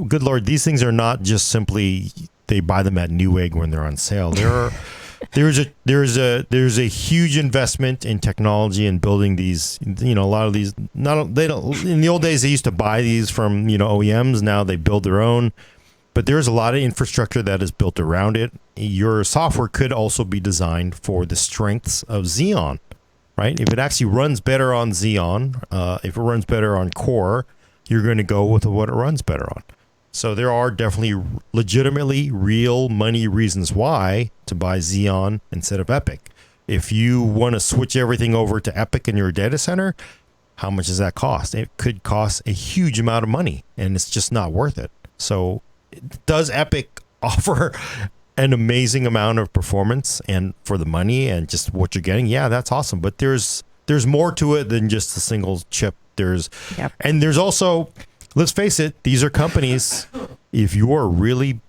good Lord, these things are not just simply they buy them at Newegg when they're on sale. There's a huge investment in technology and building these. You know, a lot of these in the old days they used to buy these from OEMs. Now they build their own. But there's a lot of infrastructure that is built around it. Your software could also be designed for the strengths of Xeon, right? If it actually runs better on Xeon, if it runs better on Core, you're going to go with what it runs better on. So there are definitely legitimately real money reasons why to buy Xeon instead of EPYC. If you want to switch everything over to EPYC in your data center, how much does that cost? It could cost a huge amount of money, and it's just not worth it. So does EPYC offer an amazing amount of performance and for the money and just what you're getting? Yeah, that's awesome. But there's more to it than just a single chip. And there's also, let's face it, these are companies. If you're a really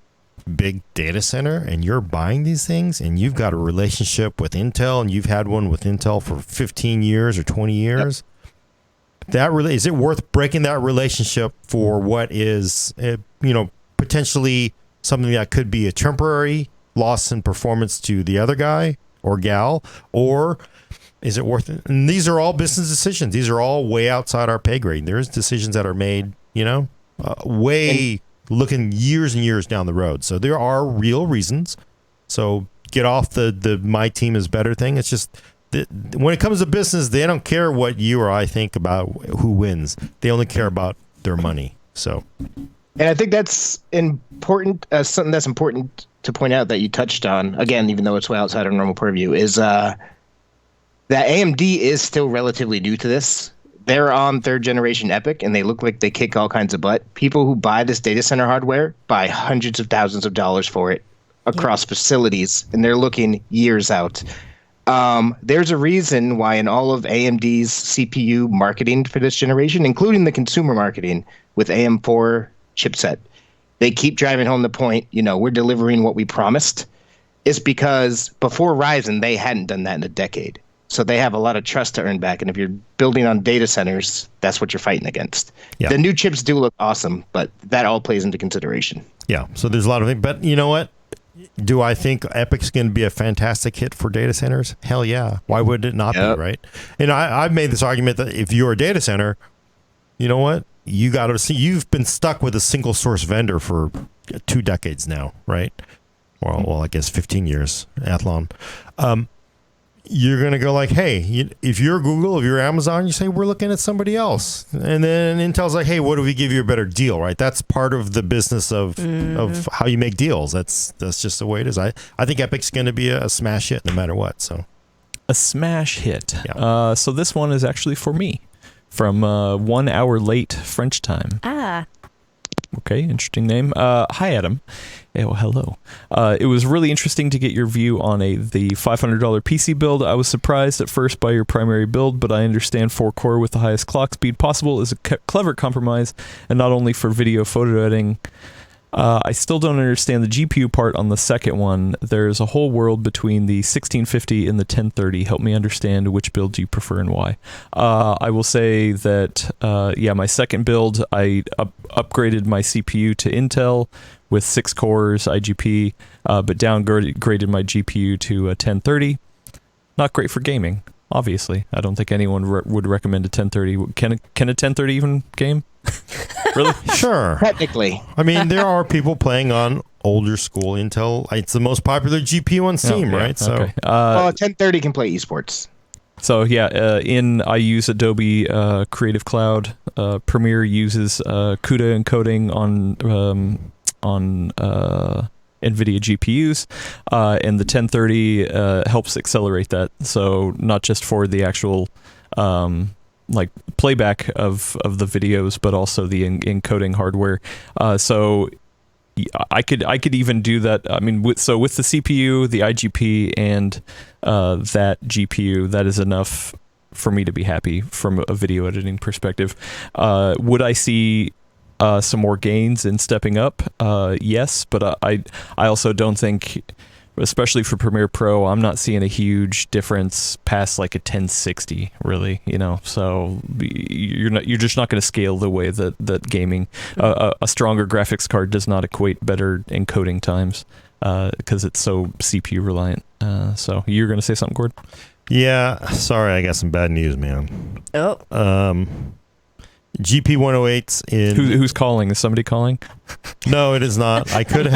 big data center and you're buying these things and you've got a relationship with Intel and you've had one with Intel for 15 years or 20 years, is it worth breaking that relationship for what is, potentially something that could be a temporary loss in performance to the other guy or gal, or is it worth it? And these are all business decisions. These are all way outside our pay grade. There's decisions that are made, looking years and years down the road. So there are real reasons. So get off the my team is better thing. It's just when it comes to business, they don't care what you or I think about who wins. They only care about their money. So. And I think that's important. Something that's important to point out that you touched on, again, even though it's way outside our normal purview, is that AMD is still relatively new to this. They're on third generation EPYC, and they look like they kick all kinds of butt. People who buy this data center hardware buy hundreds of thousands of dollars for it across facilities, and they're looking years out. There's a reason why in all of AMD's CPU marketing for this generation, including the consumer marketing with AM4 chipset, they keep driving home the point, we're delivering what we promised. It's because before Ryzen, they hadn't done that in a decade. So they have a lot of trust to earn back. And if you're building on data centers, that's what you're fighting against. Yeah. The new chips do look awesome, but that all plays into consideration. Yeah. So there's a lot of things. But you know what? Do I think EPYC's going to be a fantastic hit for data centers? Hell yeah. Why would it not be, right? And I've made this argument that if you're a data center, you know what? You got to see, you've been stuck with a single source vendor for 2 decades now, right? Well, I guess 15 years, Athlon. You're going to go like, hey, if you're Google, if you're Amazon, you say, we're looking at somebody else. And then Intel's like, hey, what if we give you a better deal, right? That's part of the business of how you make deals. That's just the way it is. I think EPYC's going to be a smash hit no matter what. So a smash hit. Yeah. So this one is actually for me. From 1 hour late French time. Okay, interesting name. Hi, Adam. Oh, hello. It was really interesting to get your view on the $500 PC build. I was surprised at first by your primary build, but I understand 4-core with the highest clock speed possible is a clever compromise, and not only for video photo editing. I still don't understand the GPU part on the second one. There's a whole world between the 1650 and the 1030. Help me understand which build you prefer and why. I will say that, my second build, I upgraded my CPU to Intel with 6 cores, IGP, but downgraded my GPU to 1030. not great for gaming. Obviously, I don't think anyone would recommend a 1030. Can a 1030 even game? Really? Sure. Technically. I mean, there are people playing on older school Intel. It's the most popular GPU on Steam, yeah, right? So, okay. Well, 1030 can play esports. So yeah, I use Adobe Creative Cloud. Premiere uses CUDA encoding on NVIDIA GPUs, and the 1030 helps accelerate that. So not just for the actual like playback of the videos, but also the encoding hardware. So I could even do that. I mean, with the CPU, the IGP, and that GPU, that is enough for me to be happy from a video editing perspective. Would I see some more gains in stepping up? Yes, but I also don't think, especially for Premiere Pro, I'm not seeing a huge difference past like a 1060, really. So you're just not going to scale the way that gaming. A stronger graphics card does not equate better encoding times because it's so CPU reliant. So you're going to say something, Gord? yeah, sorry, I got some bad news, man. Oh, GP 108s in. Who's calling? Is somebody calling? No, it is not. I could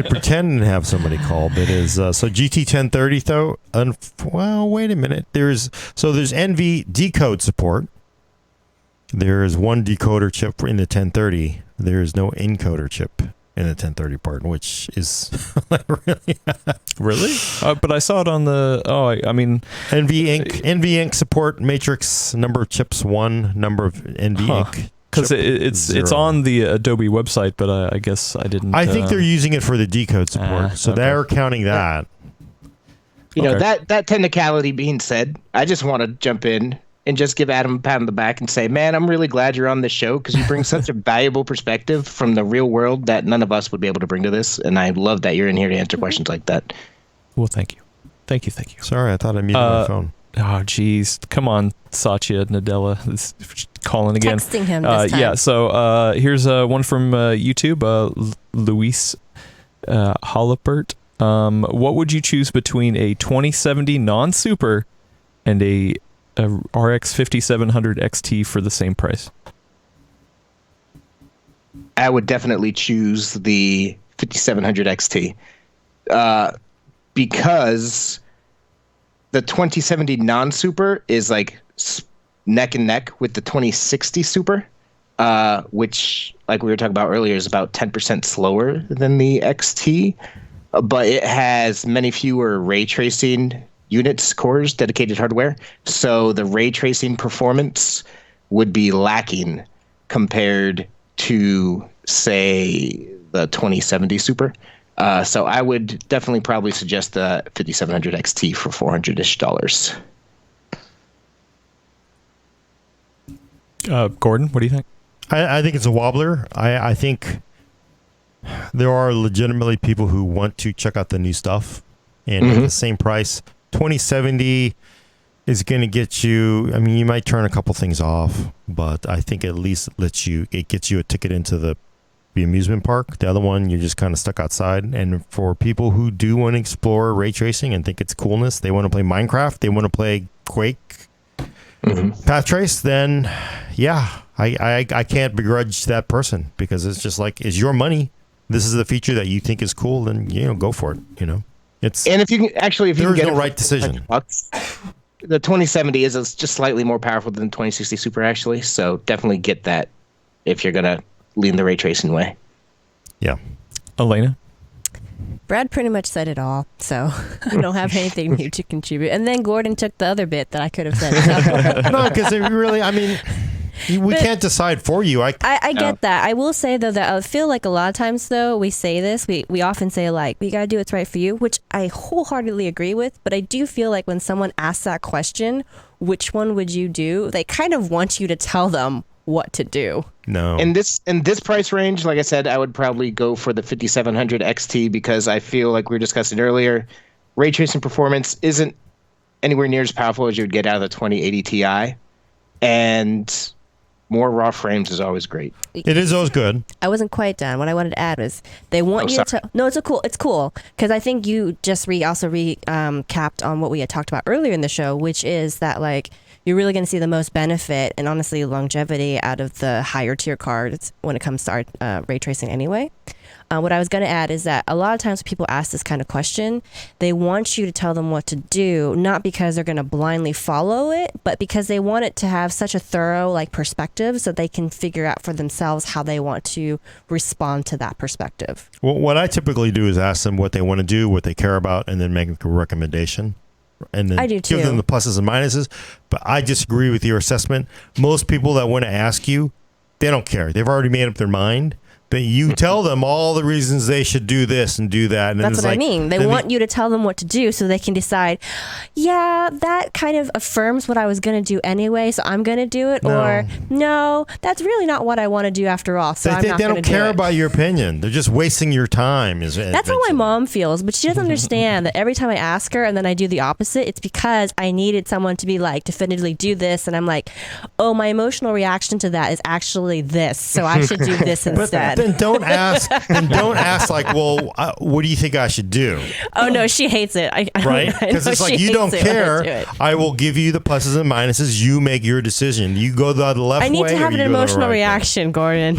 pretend and have somebody call, but it is so GT 1030 though. Well, wait a minute. There's NV decode support. There is one decoder chip in the 1030. There is no encoder chip in the 1030 part, which is Really? But I saw it on the. I mean, NV Ink support matrix number of chips 1, number of NV Ink. Because it's on the Adobe website, but I guess I didn't. I think they're using it for the decode support, so okay. they're counting that. You know, that technicality being said, I just want to jump in and just give Adam a pat on the back and say, man, I'm really glad you're on this show because you bring such a valuable perspective from the real world that none of us would be able to bring to this. And I love that you're in here to answer questions like that. Well, thank you. Sorry, I thought I muted my phone. Oh, geez. Come on, Satya Nadella. This calling again. texting him this time. Yeah, so here's one from YouTube, Luis Hollipert. What would you choose between a 2070 non-super and a RX 5700 XT for the same price? I would definitely choose the 5700 XT because the 2070 non-super is like neck and neck with the 2060 super, which, like we were talking about earlier, is about 10% slower than the XT, but it has many fewer ray tracing units, cores, dedicated hardware. So the ray tracing performance would be lacking compared to, say, the 2070 Super. So I would definitely probably suggest the 5700 XT for $400-ish. Gordon, what do you think? I think it's a wobbler. I think there are legitimately people who want to check out the new stuff, and at the same price. 2070 is going to get you, I mean, you might turn a couple things off, but I think at least it gets you a ticket into the amusement park. The other one, you're just kind of stuck outside. And for people who do want to explore ray tracing and think it's coolness, they want to play Minecraft, they want to play Quake, Path Trace, then yeah, I can't begrudge that person because it's just like, it's your money. This is a feature that you think is cool, then, go for it, And if you can there's get no it right decision. The 2070 is just slightly more powerful than 2060 Super, actually. So definitely get that if you're gonna lean the ray tracing way. Yeah. Elena? Brad pretty much said it all, so I don't have anything new to contribute. And then Gordon took the other bit that I could have said. No, because we can't decide for you. I get that. I will say, though, that I feel like a lot of times, though, we say this. We often say, like, we got to do what's right for you, which I wholeheartedly agree with. But I do feel like when someone asks that question, which one would you do? They kind of want you to tell them what to do. No. In this price range, like I said, I would probably go for the 5700 XT because I feel like we were discussing earlier, ray tracing performance isn't anywhere near as powerful as you would get out of the 2080 Ti. And More raw frames is always great. It is always good. I wasn't quite done. What I wanted to add was they want you to. No, it's cool because I think you just capped on what we had talked about earlier in the show, which is that like you're really going to see the most benefit and honestly longevity out of the higher tier cards when it comes to ray tracing anyway. What I was going to add is that a lot of times when people ask this kind of question, they want you to tell them what to do, not because they're going to blindly follow it, but because they want it to have such a thorough like perspective so they can figure out for themselves how they want to respond to that perspective. Well, what I typically do is ask them what they want to do, what they care about, and then make a recommendation. And then I do too. Give them the pluses and minuses. But I disagree with your assessment. Most people that want to ask you, they don't care. They've already made up their mind. But you tell them all the reasons they should do this and do that. And that's what I mean. They want you to tell them what to do so they can decide, yeah, that kind of affirms what I was going to do anyway, so I'm going to do it. No. Or, no, that's really not what I want to do after all, so I'm not going to do it. They don't care about your opinion. They're just wasting your time. That's how my mom feels, but she doesn't understand that every time I ask her and then I do the opposite, it's because I needed someone to be like, definitively do this. And I'm like, oh, my emotional reaction to that is actually this, so I should do this instead. Then don't ask. Like, well, what do you think I should do? Oh no, she hates it. Right? Because it's like you don't care. I will give you the pluses and minuses. You make your decision. You go the left way. I need to have an emotional reaction, Gordon.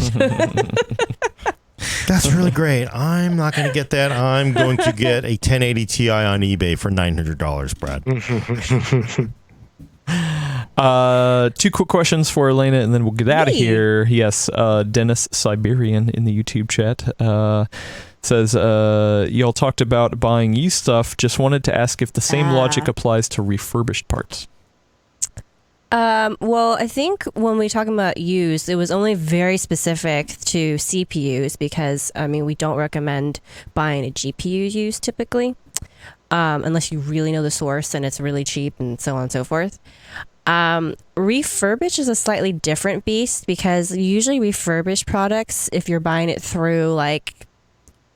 That's really great. I'm not going to get that. I'm going to get a 1080 Ti on eBay for $900, Brad. Two quick questions for Elena, and then we'll get out of here. Yes, Dennis Siberian in the YouTube chat says, y'all talked about buying used stuff. Just wanted to ask if the same logic applies to refurbished parts. Well, I think when we talk about used, it was only very specific to CPUs because, I mean, we don't recommend buying a GPU used typically. Unless you really know the source and it's really cheap and so on and so forth. Refurbished is a slightly different beast because usually refurbished products, if you're buying it through like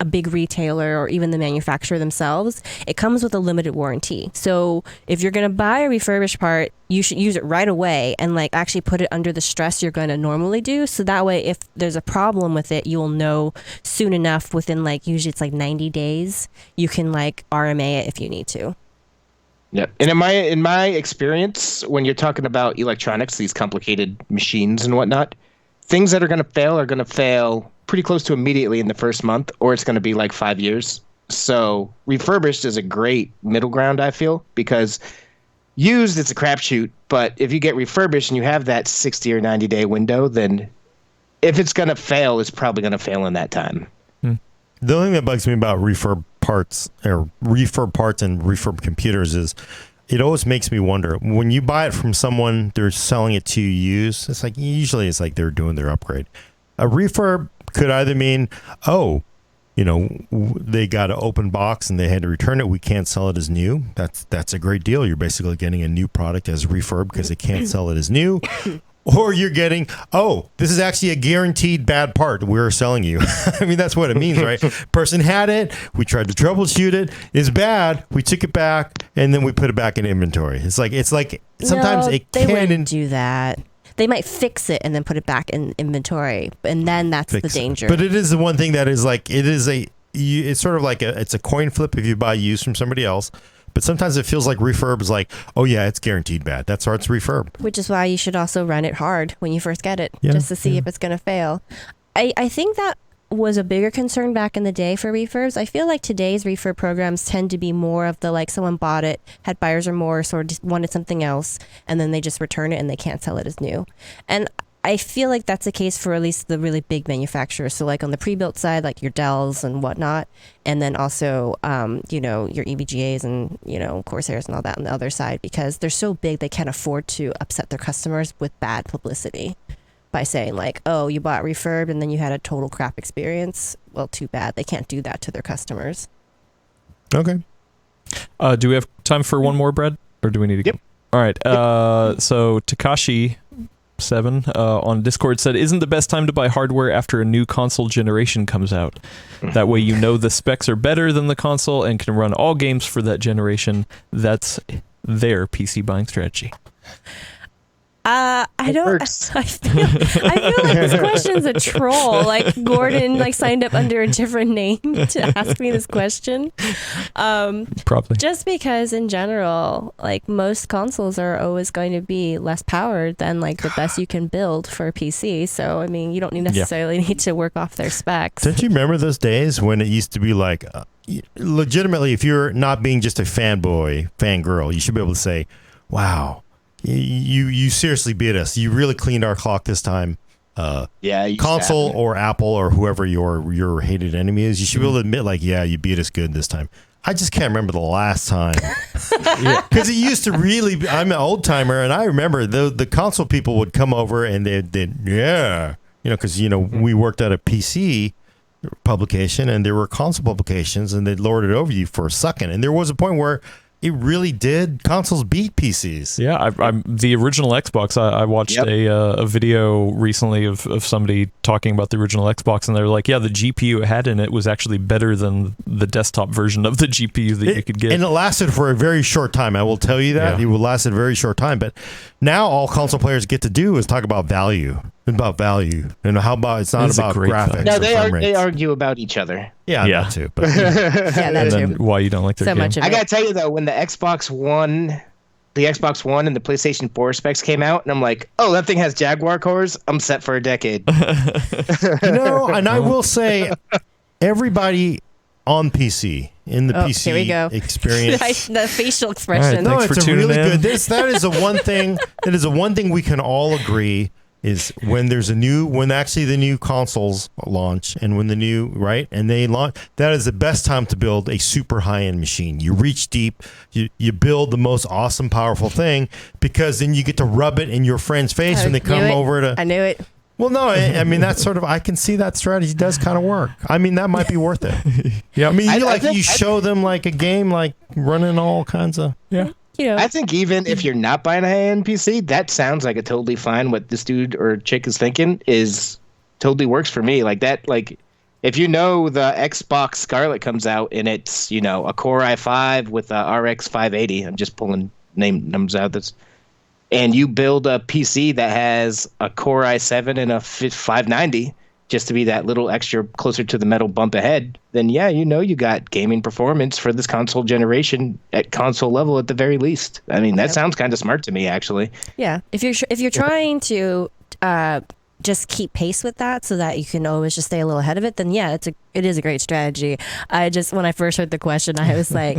a big retailer or even the manufacturer themselves, it comes with a limited warranty. So if you're going to buy a refurbished part, you should use it right away and like actually put it under the stress you're going to normally do. So that way, if there's a problem with it, you'll know soon enough within like, usually it's like 90 days, you can like RMA it if you need to. Yeah. And in my experience, when you're talking about electronics, these complicated machines and whatnot, things that are going to fail pretty close to immediately in the first month, or it's going to be like 5 years. So refurbished is a great middle ground, I feel, because used, it's a crapshoot. But if you get refurbished and you have that 60 or 90 day window, then if it's going to fail, it's probably going to fail in that time. The only thing that bugs me about refurb parts and refurb computers is it always makes me wonder when you buy it from someone, they're selling it to you used. It's like usually it's like they're doing their upgrade. A refurb could either mean, they got an open box and they had to return it. We can't sell it as new. That's a great deal. You're basically getting a new product as refurb because they can't sell it as new. Or you're getting, this is actually a guaranteed bad part we're selling you. I mean, that's what it means, right? Person had it. We tried to troubleshoot it. It's bad. We took it back, and then we put it back in inventory. It's like sometimes they wouldn't do that. They might fix it and then put it back in inventory, and then that's the danger. But it is the one thing that is like, it's sort of like it's a coin flip if you buy used from somebody else. But sometimes it feels like refurb is like, oh yeah, it's guaranteed bad. That's why it's refurb. Which is why you should also run it hard when you first get it, just to see if it's going to fail. I think that was a bigger concern back in the day for refurbs. I feel like today's refurb programs tend to be more of the like someone bought it, had buyer's remorse, or just wanted something else, and then they just return it and they can't sell it as new. And I feel like that's the case for at least the really big manufacturers. So like on the pre-built side, like your Dells and whatnot, and then also, your EVGAs and, Corsairs and all that on the other side, because they're so big, they can't afford to upset their customers with bad publicity by saying like, oh, you bought refurb and then you had a total crap experience. Well, too bad. They can't do that to their customers. Okay. Do we have time for one more, Brad? Or do we need to Yep. All right. So Takashi 7 on Discord said, isn't the best time to buy hardware after a new console generation comes out? That way the specs are better than the console and can run all games for that generation. That's their PC buying strategy. I don't. works. I feel like this question's a troll. Like Gordon, like signed up under a different name to ask me this question. Probably. Just because, in general, like most consoles are always going to be less powered than like the best you can build for a PC. So I mean, you don't necessarily need to work off their specs. Don't you remember those days when it used to be like, legitimately, if you're not being just a fanboy, fangirl, you should be able to say, "Wow, you seriously beat us. You really cleaned our clock this time." Yeah, Console or Apple or whoever your hated enemy is, you should be able to admit, like, yeah, you beat us good this time. I just can't remember the last time. Because it used to really be, I'm an old timer, and I remember the console people would come over and they'd because, we worked at a PC publication and there were console publications and they'd lord it over you for a second. And there was a point where it really did. Consoles beat PCs. Yeah, I'm the original Xbox. I watched a video recently of somebody talking about the original Xbox, and they're like, yeah, the GPU it had in it was actually better than the desktop version of the GPU that you could get. And it lasted for a very short time. I will tell you that. It lasted a very short time. But now all console players get to do is talk about value. And how about it's not about graphics. No, they argue about each other. Yeah, that too. But Yeah, that's true. Why you don't like their So game. much of I it. gotta tell you though, when the Xbox One and the PlayStation 4 specs came out, and I'm like, oh, that thing has Jaguar cores. I'm set for a decade. And I will say, everybody on PC in the PC here we go. experience. The facial expression. All right, No, Thanks it's for a really tuning in. good. That is a one thing. That is a one thing we can all agree is when actually the new consoles launch and when the new and they launch, that is the best time to build a super high end machine. You reach deep, you build the most awesome, powerful thing because then you get to rub it in your friend's face when they come over to. I knew it. Well, no, I mean that's sort of. I can see that strategy does kind of work. I mean that might be worth it. Yeah, I mean you show them like a game like running all kinds of. Yeah. I think even if you're not buying a high-end PC, that sounds like a totally fine. What this dude or chick is thinking is totally works for me. Like that, like if the Xbox Scarlet comes out and it's a Core i5 with a RX 580, I'm just pulling numbers out. And you build a PC that has a Core i7 and a 590 just to be that little extra closer to the metal bump ahead, then you got gaming performance for this console generation at console level at the very least. I mean, that sounds kind of smart to me, actually. Yeah, if you're trying to just keep pace with that so that you can always just stay a little ahead of it, then it is a great strategy. When I first heard the question, I was like,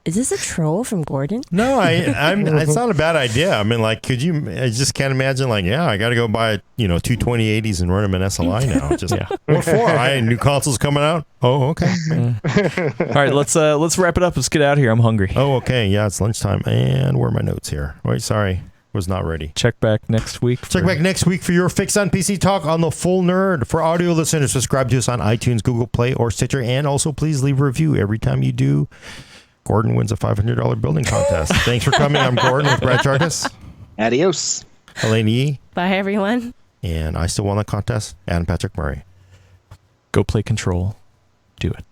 is this a troll from Gordon? No, it's not a bad idea. I mean, like, could you? I just can't imagine. Like, I got to go buy two 2080s and run them in SLI now. Just what for? New consoles coming out. Oh, okay. All right, let's wrap it up. Let's get out of here. I'm hungry. Oh, okay. Yeah, it's lunchtime. And where are my notes here? Wait, sorry, was not ready. Check back next week. Check back next week for your fix on PC talk on the Full Nerd. For audio listeners, subscribe to us on iTunes, Google Play, or Stitcher, and also please leave a review. Every time you do, Gordon wins a $500 building contest. Thanks for coming. I'm Gordon with Brad Charkis. Adios. Elaine Yee. Bye, everyone. And I still won the contest. Adam Patrick Murray. Go play Control. Do it.